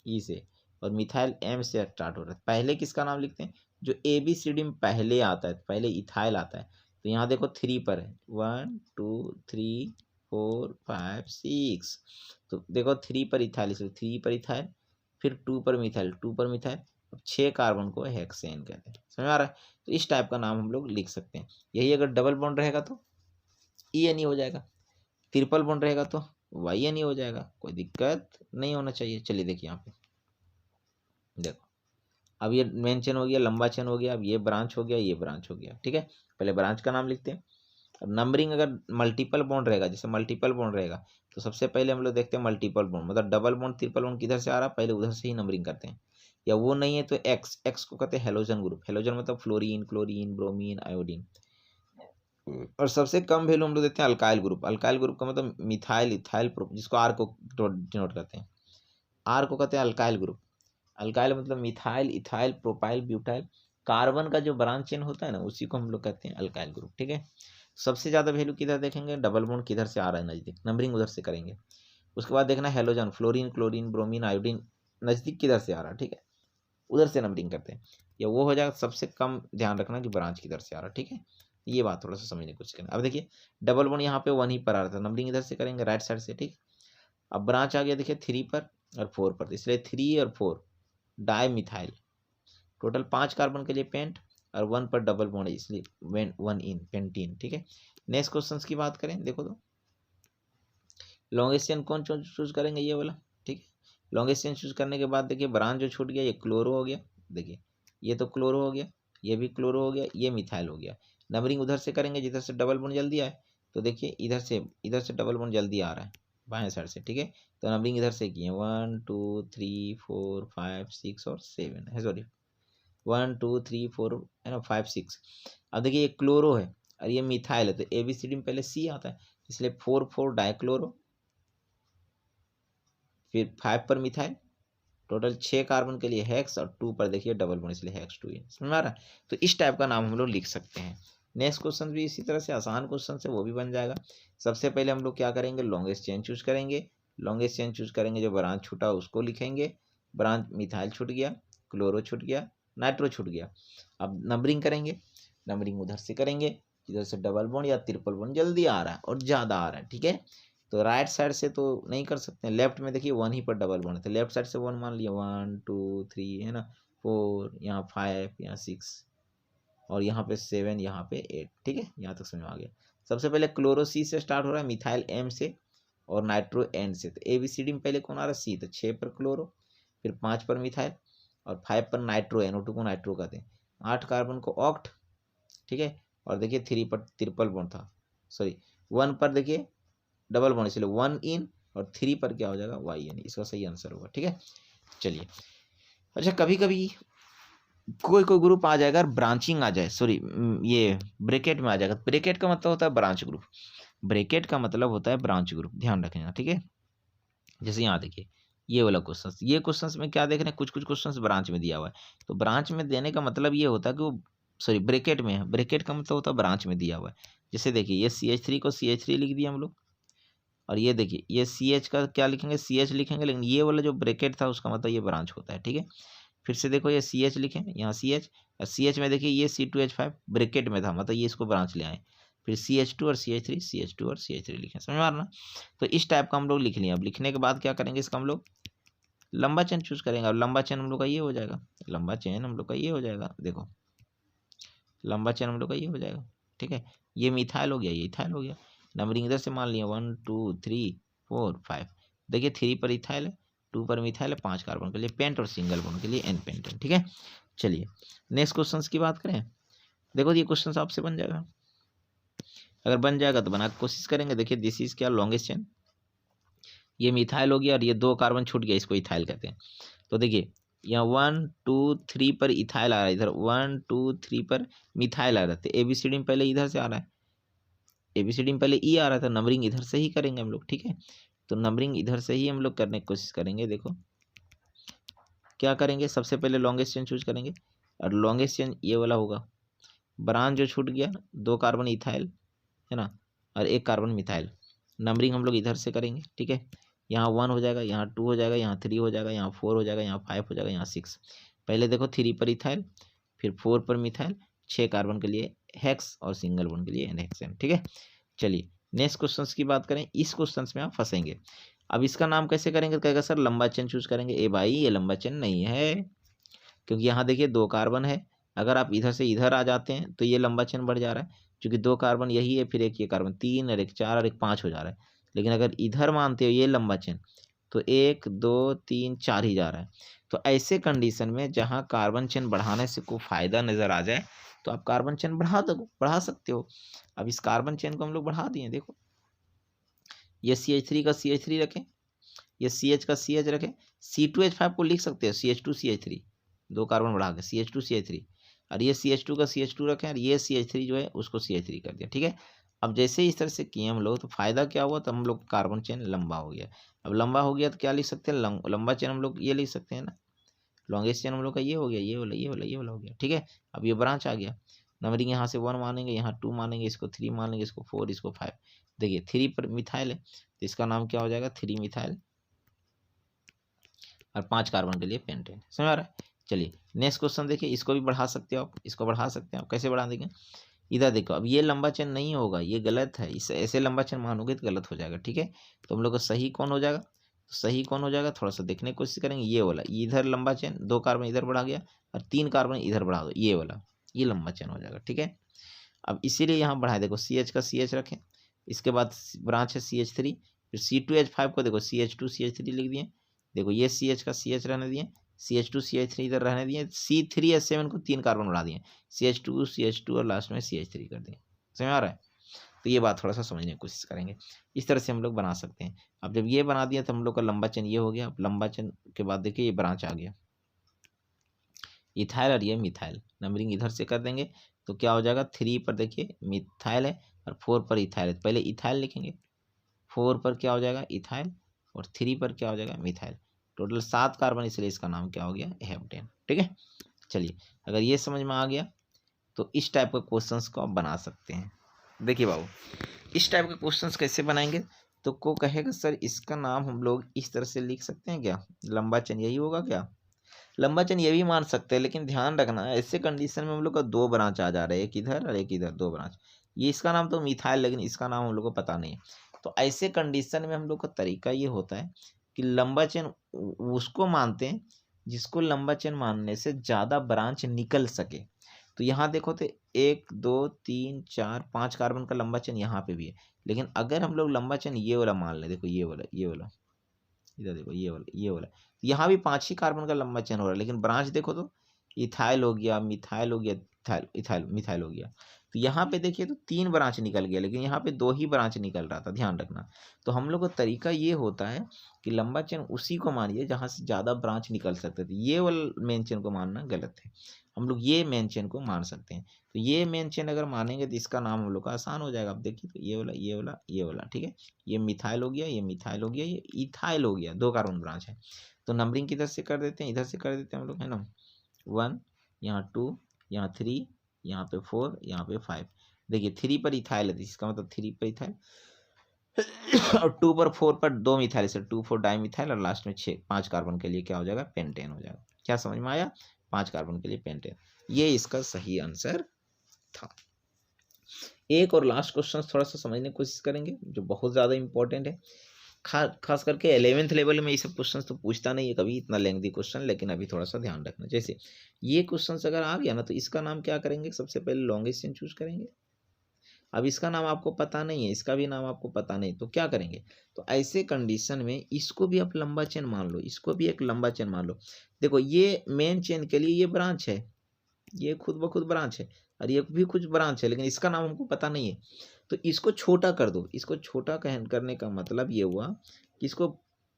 ई से, और मिथाइल M से स्टार्ट हो रहा है। पहले किसका नाम लिखते हैं, जो ABCD में पहले आता है, पहले इथाइल आता है। तो यहाँ देखो 3 पर है, 1 2 3 4 5 6, तो देखो 3 पर इथाइल, इसलिए 3 पर इथाइल, फिर 2 पर मिथाइल, 2 पर मिथाइल, अब 6 कार्बन को हेक्सेन कहते हैं, समझ आ रहा है। तो इस टाइप का नाम हम लोग लिख सकते हैं। यही अगर डबल बॉन्ड रहेगा तो EN हो जाएगा, ट्रिपल बॉन्ड रहेगा तो YN हो जाएगा, कोई दिक्कत नहीं होना चाहिए। चलिए देखिए यहाँ पे देखो अब ये मेन चेन हो गया, लंबा चेन हो गया, अब ये ब्रांच हो गया, ये ब्रांच हो गया, ठीक है। पहले ब्रांच का नाम लिखते हैं। अब नंबरिंग अगर मल्टीपल बॉन्ड रहेगा, जैसे मल्टीपल बॉन्ड रहेगा तो सबसे पहले हम लोग देखते हैं मल्टीपल बॉन्ड, मतलब डबल बॉन्ड ट्रिपल बॉन्ड किधर से आ रहा है, पहले उधर से ही नंबरिंग करते हैं। या वो नहीं है तो एक्स, एक्स को कहते हैं हेलोजन ग्रुप। हेलोजन मतलब फ्लोरीन, क्लोरीन, ब्रोमीन, आयोडीन। और सबसे कम वैल्यू हम लोग देते हैं अल्काइल ग्रुप। अल्काइल ग्रुप का मतलब मिथाइल, इथाइल, जिसको आर को डिनोट करते हैं, आर को कहते हैं अल्काइल ग्रुप। अल्काइल मतलब methyl, ethyl, propyl, butyl. Carbon का जो ब्रांच चेन होता है ना, उसी को हम लोग कहते हैं अल्काइल ग्रुप, ठीक है। सबसे ज्यादा वैल्यू किधर देखेंगे, डबल बॉन्ड किधर से आ रहा है नजदीक, नंबरिंग उधर से करेंगे। उसके बाद देखना halogen, fluorine, chlorine, bromine, iodine, नजदीक किधर से आ रहा है, ठीक है, उधर से नंबरिंग करते हैं। या वो हो जाएगा सबसे कम, ध्यान रखना कि ब्रांच किधर से आ रहा है, ठीक है। ये बात थोड़ा सा समझने की कोशिश करना। अब देखिए डबल बॉन्ड यहाँ पे 1 ही पर आ रहा था, नंबरिंग इधर से करेंगे राइट साइड से, ठीक। अब ब्रांच आ गया देखिए 3 पर और 4 पर, इसलिए 3 और 4 डाई मिथाइल, टोटल 5 कार्बन के लिए पेंट, और 1 पर डबल बॉन्ड है इसलिए 1 इन पेंटीन, ठीक है। नेक्स्ट क्वेश्चन की बात करें, देखो तो लॉन्गेस्ट चेन कौन चूज करेंगे, ये वाला, ठीक है। लॉन्गेस्ट चेन चूज करने के बाद देखिए ब्रांच जो छूट गया, ये क्लोरो हो गया, देखिए ये तो क्लोरो हो गया, ये भी क्लोरो हो गया, ये मिथाइल हो गया। नंबरिंग उधर से करेंगे जिधर से डबल बॉन्ड जल्दी आए, तो देखिए इधर से डबल बॉन्ड जल्दी आ रहा है बाएं साइड से, ठीक है। तो नंबरिंग इधर से किए 1 2 3 4 5 6 और 7 है, सॉरी 1 2 3 4 है ना, 5 6। अब देखिए ये क्लोरो है और ये मिथाइल है, तो ABCD में पहले सी आता है, इसलिए 4 4 डाइक्लोरो, फिर 5 पर मिथाइल, टोटल 6 कार्बन के लिए हेक्स, और 2 पर देखिए डबल बॉन्ड इसलिए हेक्स 2 समझ में आ रहा है। तो इस टाइप का नाम हम लोग लिख सकते हैं। नेक्स्ट क्वेश्चन भी इसी तरह से आसान क्वेश्चन से वो भी बन जाएगा। सबसे पहले हम लोग क्या करेंगे, लॉन्गेस्ट चेन चूज करेंगे। लॉन्गेस्ट चेन चूज करेंगे, जो ब्रांच छूटा उसको लिखेंगे। ब्रांच मिथाइल छूट गया, क्लोरो छूट गया, नाइट्रो छूट गया। अब नंबरिंग करेंगे, नंबरिंग उधर से करेंगे जिधर से डबल बॉन्ड या ट्रिपल बॉन्ड जल्दी आ रहा है और ज़्यादा आ रहा है, ठीक है। तो राइट साइड से तो नहीं कर सकते, लेफ्ट में देखिए 1 ही पर डबल बॉन्ड है, तो लेफ्ट साइड से 1 मान लिया, 1 2 3 है ना, 4, यहाँ 5, यहाँ 6, और यहाँ पे 7, यहाँ पे 8, ठीक है। यहाँ तक समझ में आ गया। सबसे पहले क्लोरो सी से स्टार्ट हो रहा है, मिथाइल M से, और नाइट्रो N से। तो ABCD में पहले कौन आ रहा है, सी, तो 6 पर क्लोरो, फिर 5 पर मिथाइल, और 5 पर नाइट्रो, NO2 को नाइट्रो कहते हैं, 8 कार्बन को ऑक्ट, ठीक है। और देखिए 3 पर ट्रिपल बॉन्ड था, सॉरी 1 पर देखिए डबल बॉन्ड, इसलिए 1 इन, और 3 पर क्या हो जाएगा, YN, इसका सही आंसर होगा, ठीक है। चलिए, अच्छा कभी कभी कोई कोई ग्रुप आ जाएगा, ब्रांचिंग आ जाए, सॉरी ये ब्रेकेट में आ जाएगा। ब्रेकेट का मतलब होता है ब्रांच ग्रुप, ब्रेकेट का मतलब होता है ब्रांच ग्रुप, ध्यान रखना, ठीक है। जैसे यहाँ देखिए ये वाला क्वेश्चन, ये क्वेश्चन में क्या देख रहे हैं, कुछ कुछ क्वेश्चन ब्रांच में दिया हुआ है। तो ब्रांच में देने का मतलब ये होता है कि वो, सॉरी ब्रेकेट में है, ब्रेकेट का मतलब होता है ब्रांच में दिया हुआ है। जैसे देखिए ये CH3 को CH3 लिख दिया हम लोग, और ये देखिए ये CH का क्या लिखेंगे, CH लिखेंगे, लेकिन ये वाला जो ब्रेकेट था उसका मतलब ये ब्रांच होता है, ठीक है। फिर से देखो ये CH लिखें, यहाँ CH, और CH में देखिए ये C2H5 ब्रेकेट में था, मतलब ये इसको ब्रांच ले आए। फिर CH2 और CH3, CH2 और CH3 लिखें, समझ में आ रहा ना। तो इस टाइप का हम लोग लिख लिया। अब लिखने के बाद क्या करेंगे, इसका हम लोग लंबा चेन चूज करेंगे। अब लंबा चेन हम लोग का ये हो जाएगा, लंबा चेन हम लोग का ये हो जाएगा, देखो लंबा चेन हम लोग का ये हो जाएगा, ठीक है। ये मिथाइल हो गया, ये इथाइल हो गया। नंबरिंग इधर से मान लिया 1 2 3 4 5, देखिए 3 पर इथाइल है, 2 पर मिथाइल है, 5 कार्बन के लिए पेंट, और सिंगल बॉन्ड के लिए N पेंटेन, ठीक है। चलिए नेक्स्ट क्वेश्चन की बात करें, देखो ये क्वेश्चन आपसे बन जाएगा, अगर बन जाएगा तो बना के कोशिश करेंगे। देखिए दिस इज क्या, लॉन्गेस्ट चेन, ये मिथाइल हो गया और ये 2 कार्बन छूट गया, इसको इथाइल कहते हैं। तो देखिए यहाँ 1 2 3 पर इथाइल आ रहा है, इधर 1 2 3 पर मिथाइल आ रहा है। ABCD में पहले इधर से आ रहा है, ABCD में पहले E आ रहा था, नंबरिंग इधर से ही करेंगे हम लोग, ठीक है। तो नंबरिंग इधर से ही हम लोग करने की कोशिश करेंगे। देखो क्या करेंगे, सबसे पहले लॉन्गेस्ट चेन चूज करेंगे, और लॉन्गेस्ट चेन ये वाला होगा। ब्रांच जो छूट गया 2 कार्बन इथाइल है ना, और 1 कार्बन मिथाइल, नंबरिंग हम लोग इधर से करेंगे, ठीक है। यहाँ 1 हो जाएगा, यहाँ 2 हो जाएगा, यहाँ 3 हो जाएगा, यहाँ 4 हो जाएगा, यहाँ 5 हो जाएगा, यहाँ 6। पहले देखो 3 पर इथाइल, फिर 4 पर मिथाइल, 6 कार्बन के लिए हेक्स, और सिंगल बॉन्ड के लिए NHN, ठीक है। चलिए नेक्स्ट क्वेश्चन की बात करें, इस क्वेश्चन में आप फंसेंगे। अब इसका नाम कैसे करेंगे, कहेगा सर लंबा चेन चूज करेंगे। ए भाई ये लंबा चेन नहीं है, क्योंकि यहाँ देखिए 2 कार्बन है, अगर आप इधर से इधर आ जाते हैं तो ये लंबा चेन बढ़ जा रहा है, क्योंकि 2 कार्बन यही है, फिर एक ये कार्बन 3 और एक 4 और एक 5 हो जा रहा है। लेकिन अगर इधर मानते हो ये लंबा चेन, तो 1 2 3 4 ही जा रहा है। तो ऐसे कंडीशन में जहाँ कार्बन चेन बढ़ाने से कोई फायदा नजर आ जाए तो आप कार्बन चेन बढ़ा सकते हो। अब इस कार्बन चेन को हम लोग बढ़ा दिए, देखो ये CH3 का CH3 रखें, ये CH का CH रखें, C2H5 को लिख सकते हो CH2CH3, 2 कार्बन बढ़ा के CH2CH3, और ये CH2 का CH2 रखें और ये CH3 जो है उसको CH3 कर दिया, ठीक है। अब जैसे ही इस तरह से किए हम लोग तो फायदा क्या हुआ, तो हम लोग कार्बन चेन लंबा हो गया। अब लंबा हो गया तो क्या लिख सकते हैं, लंबा चेन हम लोग ये लिख सकते हैं ना, लॉन्गेस्ट चेन हम लोग का ये हो गया, ये वाला हो गया, ठीक है। अब ये ब्रांच आ गया, नंबरिंग यहाँ से 1 मानेंगे, यहाँ 2 मानेंगे, इसको 3 मान लेंगे, इसको 4, इसको 5। देखिए 3 पर मिथाइल है तो इसका नाम क्या हो जाएगा, 3 मिथाइल, और 5 कार्बन के लिए पेंटेन। समझ आ रहा है। चलिए नेक्स्ट क्वेश्चन देखिए, इसको भी बढ़ा सकते हो आप, इसको बढ़ा सकते हैं आप, कैसे बढ़ा देंगे, इधर देखो। अब ये लंबा चेन नहीं होगा, ये गलत है, इसे ऐसे लंबा चेन मानोगे तो गलत हो जाएगा, ठीक है। तो हम लोग का सही कौन हो जाएगा, तो सही कौन हो जाएगा, थोड़ा सा देखने की कोशिश करेंगे, ये वाला, इधर लंबा चेन 2 कार्बन इधर बढ़ा गया और 3 कार्बन इधर बढ़ा दो, ये वाला, ये लंबा चेन हो जाएगा, ठीक है। अब इसीलिए यहाँ बढ़ाए, देखो CH का CH रखें, इसके बाद ब्रांच है CH3, फिर C2H5 को देखो CH2CH3 लिख दिए, देखो ये CH का CH रहने दिए, CH2CH3 इधर रहने दिए, C3H7 को 3 कार्बन बढ़ा दिए, CH2 और लास्ट में CH3 कर दिए। समझ आ रहा है। तो ये बात थोड़ा सा समझने की कोशिश करेंगे, इस तरह से हम लोग बना सकते हैं। अब जब ये बना दिया तो हम लोग का लंबा चेन ये हो गया। अब लंबा चेन के बाद देखिए ये ब्रांच आ गया, इथाइल और ये मिथाइल, नंबरिंग इधर से कर देंगे तो क्या हो जाएगा, 3 पर देखिए मिथाइल है और 4 पर इथाइल है, पहले इथाइल लिखेंगे, 4 पर क्या हो जाएगा इथाइल और 3 पर क्या हो जाएगा मिथाइल, टोटल 7 कार्बन, इसलिए इसका नाम क्या हो गया, हेप्टेन, ठीक है। चलिए अगर ये समझ में आ गया तो इस टाइप के क्वेश्चंस को आप बना सकते हैं। देखिए बाबू, इस टाइप के क्वेश्चंस कैसे बनाएंगे, तो को कहेगा सर इसका नाम हम लोग इस तरह से लिख सकते हैं क्या, लंबा चेन यही होगा क्या, लंबा चेन ये भी मान सकते हैं, लेकिन ध्यान रखना ऐसे कंडीशन में हम लोग का 2 ब्रांच आ जा रहे हैं, एक इधर और एक इधर, 2 ब्रांच। ये इसका नाम तो मिथाइल, लेकिन इसका नाम हम लोग को पता नहीं है। तो ऐसे कंडीशन में हम लोग का तरीका ये होता है कि लंबा चेन उसको मानते हैं जिसको लंबा चेन मानने से ज़्यादा ब्रांच निकल सके। तो यहाँ देखो तो 1 2 3 4 5 कार्बन का लंबा चेन यहाँ पे भी है, लेकिन अगर हम लोग लंबा चेन ये वाला मान लें, देखो ये वाला इधर देखो, ये वाला यहाँ भी 5 ही कार्बन का लंबा चेन हो रहा है, लेकिन ब्रांच देखो तो इथाइल हो गया, मिथाइल हो गया, मिथाइल हो गया। तो यहाँ पे देखिए तो 3 ब्रांच निकल गया, लेकिन यहाँ पे 2 ही ब्रांच निकल रहा था, ध्यान रखना। तो हम लोग का तरीका ये होता है कि लंबा चेन उसी को मानिए जहाँ से ज़्यादा ब्रांच निकल सकते थे, ये वाला मेन चेन को मानना गलत है, हम लोग ये मेन चेन को मान सकते हैं। तो ये मेन चेन अगर मानेंगे तो इसका नाम हम लोग का आसान हो जाएगा। आप देखिए तो ये वाला ठीक है, ये मिथाइल हो गया, ये मिथाइल हो गया, ये इथाइल हो गया, 2 कार्बन ब्रांच है। तो नंबरिंग किधर से कर देते हैं, इधर से कर देते हैं हम लोग, है ना, 1, यहाँ 2, यहाँ 3, यहाँ पे 4, यहाँ पे 5। देखिए 3 पर इथाइल है, इसका मतलब 3 पर इथाइल और 2 पर 4 पर 2 मिथाइल से 2 4 डाई मिथाइल, और लास्ट में 5 कार्बन के लिए क्या हो जाएगा, पेंटेन हो जाएगा। क्या समझ में आया, 5 कार्बन के लिए पेंटेन, ये इसका सही आंसर था। एक और लास्ट क्वेश्चन थोड़ा सा समझने की कोशिश करेंगे जो बहुत ज़्यादा इंपॉर्टेंट है, खास करके 11th लेवल में ये सब क्वेश्चन तो पूछता नहीं है कभी इतना लेंथी क्वेश्चन, लेकिन अभी थोड़ा सा ध्यान रखना। जैसे ये क्वेश्चन अगर आ गया ना तो इसका नाम क्या करेंगे, सबसे पहले लॉन्गेस्ट चेन चूज करेंगे। अब इसका नाम आपको पता नहीं है, इसका भी नाम आपको पता नहीं, तो क्या करेंगे, तो ऐसे कंडीशन में इसको भी आप लंबा चेन मान लो, इसको भी एक लंबा चेन मान लो। देखो ये मेन चेन के लिए ये ब्रांच है, ये खुद ब खुद ब्रांच है, और ये भी कुछ ब्रांच है, लेकिन इसका नाम हमको पता नहीं है। तो इसको छोटा कर दो, इसको छोटा करने का मतलब ये हुआ कि इसको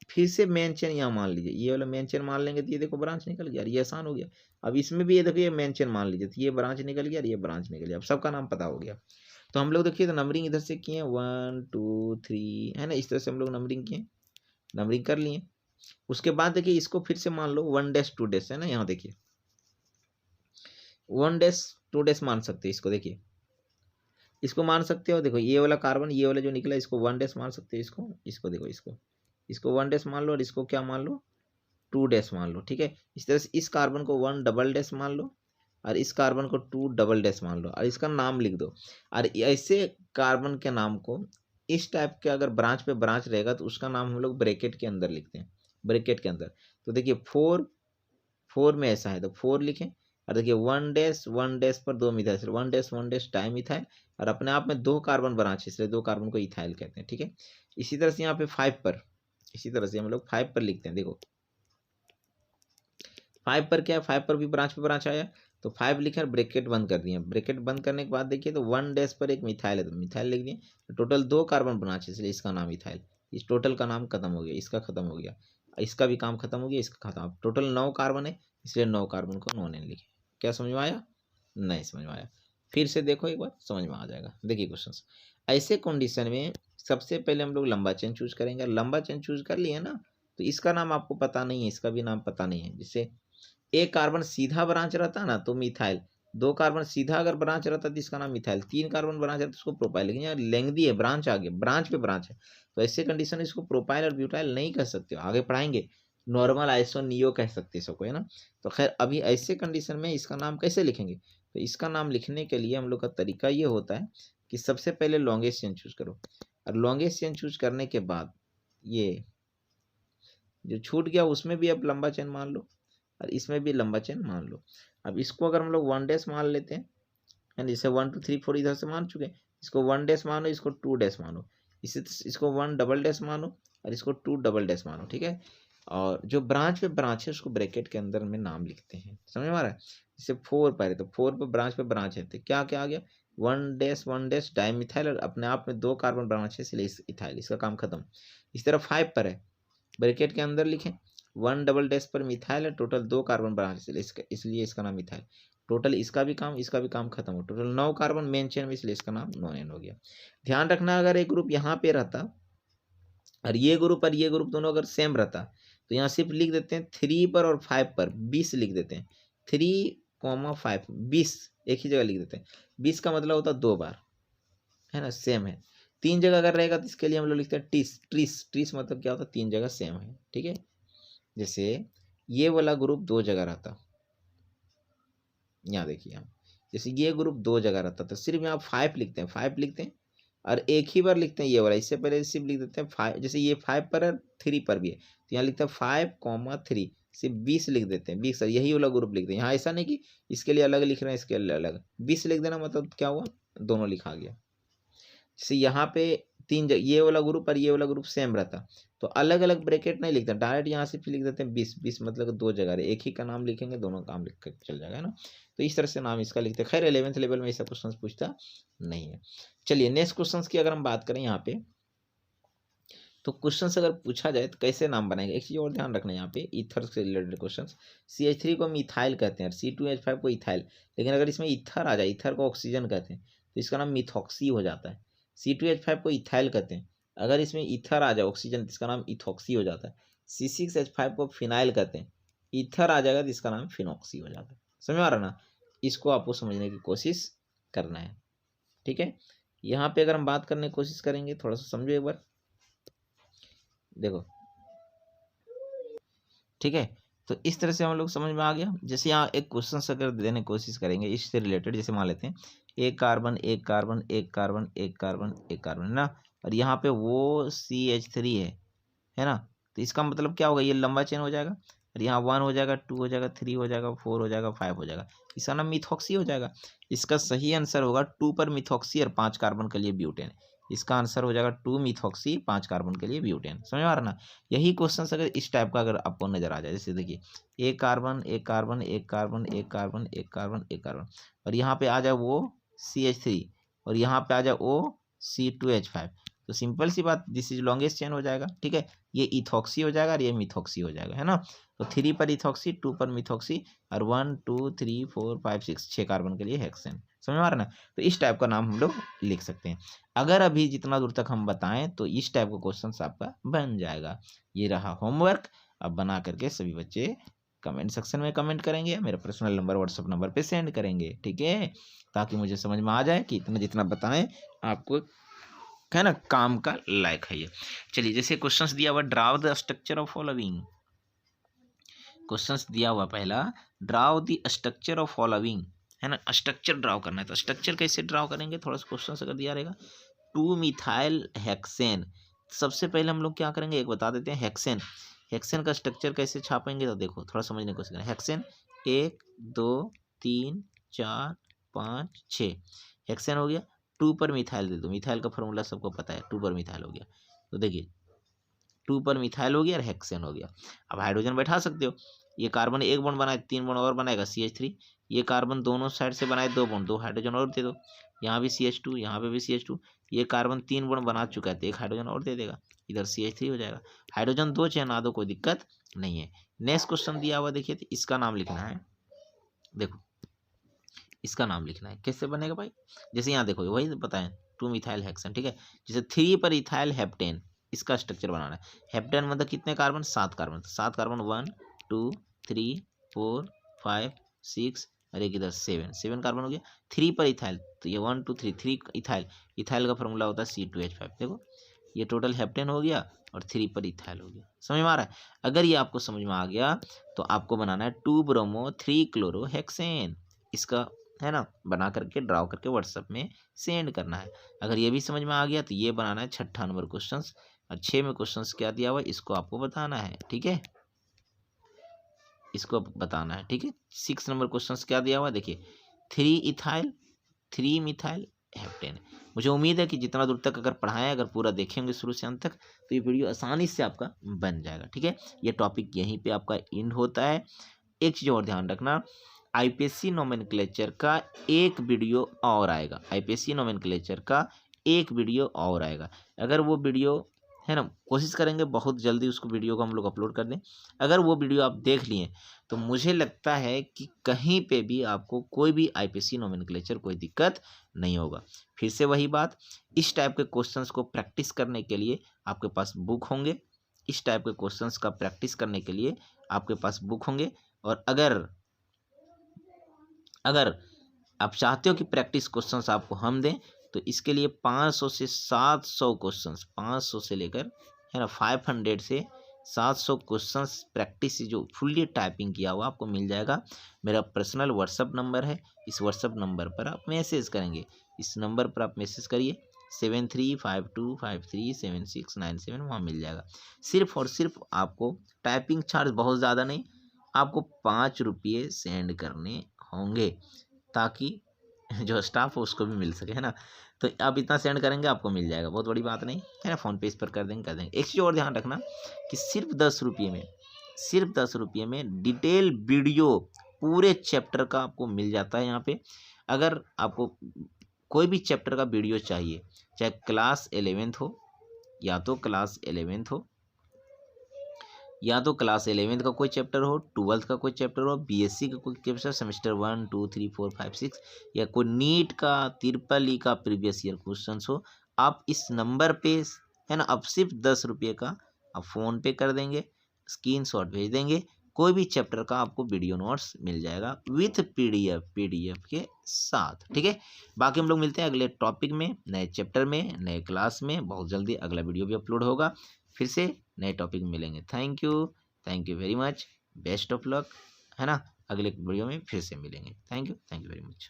फिर से मेन चेन यहाँ मान लीजिए, ये वाला मेन चेन मान लेंगे तो ये देखो ब्रांच निकल गया, ये आसान हो गया। अब इसमें भी ये देखो ये मेन चेन मान लीजिए तो ये ब्रांच निकल गया और ये ब्रांच निकल गया, अब सबका नाम पता हो गया। तो हम लोग देखिए तो नंबरिंग इधर से किए 1 2 3 है ना, इस तरह से हम लोग नंबरिंग किए, नंबरिंग कर लिए। उसके बाद देखिए इसको फिर से मान लो 1 डैश 2 डैश है ना, यहाँ देखिए 1 डैश 2 डैश मान सकते हैं इसको, देखिए इसको मान सकते हो। देखो ये वाला कार्बन, ये वाला जो निकला इसको 1 डैश मान सकते हो, इसको देखो इसको 1 डैश मान लो, और इसको क्या मान लो 2 डैश मान लो, ठीक है। इस तरह से इस कार्बन को 1 डबल डैश मान लो, और इस कार्बन को 2 डबल डैश मान लो, और इसका नाम लिख दो। और ऐसे कार्बन के नाम को इस टाइप के अगर ब्रांच पे ब्रांच रहेगा तो उसका नाम हम लोग ब्रैकेट के अंदर लिखते हैं, ब्रैकेट के अंदर। तो देखिए 4 में ऐसा है तो 4 लिखें, और देखिए 1 डैश पर 2 मिथाइल, 1 डैश डाई मिथाइल, और अपने आप में 2 कार्बन ब्रांच है इसलिए 2 कार्बन को इथाइल कहते हैं, ठीक है। इसी तरह से यहाँ पे 5 पर, इसी तरह से हम लोग 5 पर लिखते हैं, देखो 5 पर क्या है, 5 पर भी ब्रांच पे ब्रांच आया, तो 5 लिखा है, ब्रैकेट बंद कर दिए। ब्रैकेट बंद करने के बाद देखिए तो 1 डैश पर एक मिथाइल है, तो मिथाइल लिख दिए। तो टोटल 2 कार्बन ब्रांच है, इसलिए इसका नाम मिथाइल। इस टोटल का नाम खत्म हो गया, इसका खत्म हो गया, इसका भी काम खत्म हो गया, इसका खत्म। टोटल 9 कार्बन है, इसलिए 9 कार्बन को 9 ने लिखे। क्या समझ में आया? नहीं समझ में आया, फिर से देखो एक बार, समझ में आ जाएगा। देखिए क्वेश्चन, ऐसे कंडीशन में सबसे पहले हम लोग लंबा चेन चूज करेंगे। लंबा चेन चूज कर लिए ना, तो इसका नाम आपको पता नहीं है, इसका भी नाम पता नहीं है। जैसे एक कार्बन सीधा ब्रांच रहता है ना तो मिथाइल, 2 कार्बन सीधा अगर ब्रांच रहता तो इसका नाम मिथाइल, 3 कार्बन ब्रांच रहता तो इसको प्रोपाइल। लेकिन यहाँ लेंथी है, ब्रांच आगे, ब्रांच पे ब्रांच है, तो ऐसे कंडीशन इसको प्रोपाइल और ब्यूटाइल नहीं कह सकते हो, आगे पढ़ाएंगे। नॉर्मल आइसो नियो कह सकते हैं सबको, है ना। तो खैर अभी ऐसे कंडीशन में इसका नाम कैसे लिखेंगे, तो इसका नाम लिखने के लिए हम लोग का तरीका ये होता है कि सबसे पहले लॉन्गेस्ट चेन चूज करो, और लॉन्गेस्ट चेन चूज करने के बाद ये जो छूट गया उसमें भी अब लंबा चेन मान लो, और इसमें भी लंबा चेन मान लो। अब इसको अगर हम लोग 1 डैश मान लेते हैं, यानी जैसे 1 2 3 4 इधर से मान चुके हैं, इसको 1 डैश मानो, इसको 2 डैश मानो, इसे इसको 1 डबल डैश मानो, और इसको 2 डबल डैश मानो, ठीक है। और जो ब्रांच पे ब्रांच है उसको ब्रैकेट के अंदर में नाम लिखते हैं, समझ में आ रहा है। जैसे 4 पर है तो 4 पे ब्रांच है, तो क्या क्या आ गया, 1 डैश डाइमिथाइल, और अपने आप में 2 कार्बन ब्रांच है, इसलिए इथाइल, इसका काम खत्म। इस तरह 5 पर है, ब्रैकेट के अंदर लिखें 1 डबल डैश पर मिथाइल है, टोटल 2 कार्बन ब्रांच है, इसलिए इसका नाम मिथाइल। टोटल इसका भी काम खत्म हो, टोटल 9 कार्बन मेन चेन में, इसलिए इसका नाम 9N हो गया। ध्यान रखना, अगर एक ग्रुप यहाँ पे रहता और ये ग्रुप दोनों अगर सेम रहता, तो यहाँ सिर्फ लिख देते हैं 3 पर और 5 पर 20 लिख देते हैं, 3,5 20 एक ही जगह लिख देते हैं। 20 का मतलब होता है 2 बार, है ना, सेम है। 3 जगह अगर रहेगा तो इसके लिए हम लोग लिखते हैं ट्रीस मतलब क्या होता है, 3 जगह सेम है, ठीक है। जैसे ये वाला ग्रुप 2 जगह रहता, यहाँ देखिए, यहाँ जैसे ये ग्रुप 2 जगह रहता तो सिर्फ यहाँ 5 लिखते हैं, 5 लिखते हैं, और एक ही बार लिखते हैं ये वाला। इससे पहले सिर्फ लिख देते हैं 5, जैसे ये 5 पर है 3 पर भी है, तो यहाँ लिखते हैं 5,3, सिर्फ 20 लिख देते हैं, 20, यही वाला ग्रुप लिखते हैं। यहाँ ऐसा नहीं कि इसके लिए अलग लिख रहे हैं, इसके लिए अलग, 20 लिख देना मतलब क्या हुआ, दोनों लिखा गया। जैसे यहाँ पे 3 ये वाला ग्रुप और ये वाला ग्रुप सेम रहता, तो अलग अलग ब्रैकेट नहीं लिखते, डायरेक्ट यहाँ से फिर लिख देते हैं 20 मतलब 2 जगह रहे, एक ही का नाम लिखेंगे, दोनों काम लिख कर चल जाएगा, है ना। तो इस तरह से नाम इसका लिखते हैं। खैर 11th लेवल में ऐसा क्वेश्चन पूछता नहीं है। चलिए नेक्स्ट क्वेश्चन की अगर हम बात करें यहाँ पे, तो क्वेश्चन अगर पूछा जाए तो कैसे नाम बनाएंगे। एक चीज और ध्यान रखना, यहाँ पे ईथर से रिलेटेड क्वेश्चन, CH3 को हम इथाइल कहते हैं और C2H5 को इथाइल, लेकिन अगर इसमें ईथर आ जाए, ईथर को ऑक्सीजन कहते हैं, तो इसका नाम मिथॉक्सी हो जाता है। C2H5 को इथाइल कहते हैं, अगर इसमें ईथर आ जाए ऑक्सीजन तो इसका नाम इथॉक्सी हो जाता है। C6H5 को फिनाइल कहते हैं, ईथर आ जाएगा तो इसका नाम फिनॉक्सी हो जाता है। समझ में आ रहा ना, इसको आपको समझने की कोशिश करना है, ठीक है। यहाँ पे अगर हम बात करने की कोशिश करेंगे, थोड़ा सा समझो एक बार, देखो, ठीक है। तो इस तरह से हम लोग समझ में आ गया। जैसे यहाँ एक क्वेश्चन अगर देने की कोशिश करेंगे इससे रिलेटेड, जैसे मान लेते हैं एक कार्बन एक कार्बन एक कार्बन एक कार्बन एक कार्बन, है ना, और यहाँ पे वो CH3 है ना, तो इसका मतलब क्या होगा, ये लंबा चेन हो जाएगा, और यहाँ 1 हो जाएगा, 2 हो जाएगा, 3 हो जाएगा, 4 हो जाएगा, 5 हो जाएगा, इसका नाम मिथॉक्सी हो जाएगा। इसका सही आंसर होगा 2 पर मिथॉक्सी और 5 कार्बन के लिए ब्यूटेन। इसका आंसर हो जाएगा 2 मिथॉक्सी 5 कार्बन के लिए ब्यूटेन। समझ में आ रहा ना। यही क्वेश्चन अगर इस टाइप का अगर आपको नजर आ जाए, जैसे देखिए एक कार्बन एक कार्बन एक कार्बन एक कार्बन एक कार्बन एक कार्बन, और यहाँ पे आ जाए वो CH3, और यहाँ पे आ जाए वो C2H5, तो सिंपल सी बात, दिस इज लॉन्गेस्ट चेन हो जाएगा, ठीक है। ये इथॉक्सी हो जाएगा और ये मिथॉक्सी हो जाएगा, है ना। तो 3 पर इथॉक्सी, 2 पर मिथॉक्सी, और 1 2 3 4 5 6 6 कार्बन के लिए हेक्सेन। समझ में आ रहा ना। तो इस टाइप का नाम हम लोग लिख सकते हैं। अगर अभी जितना दूर तक हम बताएं तो इस टाइप का क्वेश्चन आपका बन जाएगा। ये रहा होमवर्क, अब बना करके सभी बच्चे कमेंट सेक्शन में कमेंट करेंगे, मेरा पर्सनल नंबर व्हाट्सएप नंबर पे सेंड करेंगे, ठीक है, ताकि मुझे समझ में आ जाए कि इतना जितना बताएं आपको, है ना, काम का लायक है ये। चलिए जैसे क्वेश्चंस दिया हुआ, draw the structure of following, questions दिया हुआ पहला, draw the structure of following, है ना, स्ट्रक्चर ड्राव करना है। तो स्ट्रक्चर कैसे ड्राव करेंगे, थोड़ा सा क्वेश्चन अगर दिया रहेगा, 2 मिथाइल हेक्सेन। सबसे पहले हम लोग क्या करेंगे, एक बता देते हैं, हेक्सेन, हेक्सेन का स्ट्रक्चर कैसे छापेंगे, तो देखो थोड़ा समझने की कोशिश करें। हेक्सेन 1 2 3 4 5 6 हेक्सेन हो गया। 2 पर मिथाइल दे दो, मिथाइल का फॉर्मूला सबको पता है, 2 पर मिथाइल हो गया, तो देखिए 2 पर मिथाइल हो गया और हेक्सेन हो गया। अब हाइड्रोजन बैठा सकते हो, ये कार्बन एक बॉन्ड बनाए, 3 बॉन्ड और बनाएगा CH3। ये कार्बन दोनों साइड से बनाए 2 बॉन्ड, 2 हाइड्रोजन और दे दो। यहाँ भी CH2, यहाँ पे भी CH2। ये कार्बन 3 बॉन्ड बना चुका है तो एक हाइड्रोजन और दे देगा, इधर CH3 हो जाएगा। हाइड्रोजन 2 चाहे ना दो कोई दिक्कत नहीं है। नेक्स्ट क्वेश्चन दिया हुआ देखिए, तो इसका नाम लिखना है। देखो इसका नाम लिखना है, कैसे बनेगा भाई? जैसे यहाँ देखो वही बताएं, 2 मिथाइल हेक्सेन, ठीक है। जैसे 3 पर इथाइल हेप्टेन, इसका स्ट्रक्चर बनाना है। हेप्टेन मतलब कितने कार्बन? 7 कार्बन। 7 कार्बन 1 2 3 4 5 6 और एक इधर 7 कार्बन हो गया। 3 पर इथाइल, तो ये 1 2 3 3 इथाइल। इथाइल का फॉर्मूला होता है C2H5। देखो ये टोटल हेप्टेन हो गया और 3 पर इथाइल हो गया। समझ में आ रहा है? अगर ये आपको समझ में आ गया तो आपको बनाना है 2 ब्रोमो 3 क्लोरो हेक्सेन। इसका है ना, बना करके ड्राउ करके व्हाट्सएप में सेंड करना है। अगर ये भी समझ में आ गया तो ये बनाना है 6ठा नंबर क्वेश्चन। और 6 में क्वेश्चन क्या दिया हुआ है इसको आपको बताना है, ठीक है, इसको बताना है, ठीक है। 6 नंबर क्वेश्चन क्या दिया हुआ है देखिए, 3 इथाइल 3 मिथाइल हेप्टेन। मुझे उम्मीद है कि जितना दूर तक अगर पढ़ाएं, अगर पूरा देखेंगे शुरू से अंत तक, तो ये वीडियो आसानी से आपका बन जाएगा, ठीक है। ये टॉपिक यहीं पे आपका एंड होता है। एक चीज़ और ध्यान रखना, आईपीएससी नोमेनक्लेचर का एक वीडियो और आएगा। आईपीएससी नोमेनक्लेचर का एक वीडियो और आएगा। अगर वो वीडियो है ना, कोशिश करेंगे बहुत जल्दी उसको वीडियो को हम लोग अपलोड कर दें। अगर वो वीडियो आप देख लिए तो मुझे लगता है कि कहीं पे भी आपको कोई भी आईपीएससी नोमेनक्लेचर कोई दिक्कत नहीं होगा। फिर से वही बात, इस टाइप के क्वेश्चंस को प्रैक्टिस करने के लिए आपके पास बुक होंगे। इस टाइप के क्वेश्चंस का प्रैक्टिस करने के लिए आपके पास बुक होंगे। और अगर आप चाहते हो कि प्रैक्टिस क्वेश्चंस आपको हम दें, तो इसके लिए 500 से 700 क्वेश्चंस, 500 से लेकर है ना 500 से 700 क्वेश्चंस प्रैक्टिस जो फुल्ली टाइपिंग किया हुआ आपको मिल जाएगा। मेरा पर्सनल व्हाट्सअप नंबर है, इस व्हाट्सअप नंबर पर आप मैसेज करेंगे। इस नंबर पर आप मैसेज करिए 7352537697, वहाँ मिल जाएगा। सिर्फ और सिर्फ आपको टाइपिंग चार्ज बहुत ज़्यादा नहीं, आपको 5 रुपये सेंड करने होंगे, ताकि जो स्टाफ हो उसको भी मिल सके, है ना। तो आप इतना सेंड करेंगे आपको मिल जाएगा, बहुत बड़ी बात नहीं है ना। फ़ोन पे इस पर कर देंगे। एक चीज़ और ध्यान रखना कि सिर्फ 10 रुपये में डिटेल वीडियो पूरे चैप्टर का आपको मिल जाता है यहाँ पे। अगर आपको कोई भी चैप्टर का वीडियो चाहिए, चाहे क्लास 11th हो या तो क्लास 11th हो, या तो क्लास 11th का कोई चैप्टर हो, 12th का कोई चैप्टर हो, बीएससी का कोई चैप्टर सेमेस्टर 1 2 3 4 5 6, या कोई नीट का ट्रिपल का प्रीवियस ईयर क्वेश्चन हो, आप इस नंबर पे है ना, अब सिर्फ 10 रुपये का आप फ़ोन पे कर देंगे, स्क्रीनशॉट भेज देंगे, कोई भी चैप्टर का आपको वीडियो नोट्स मिल जाएगा विथ पीडीएफ के साथ, ठीक है। बाकी हम लोग मिलते हैं अगले टॉपिक में, नए चैप्टर में, नए क्लास में। बहुत जल्दी अगला वीडियो भी अपलोड होगा, फिर से नए टॉपिक में मिलेंगे। Thank you very much, best of luck, है ना। अगले वीडियो में फिर से मिलेंगे। Thank you very much.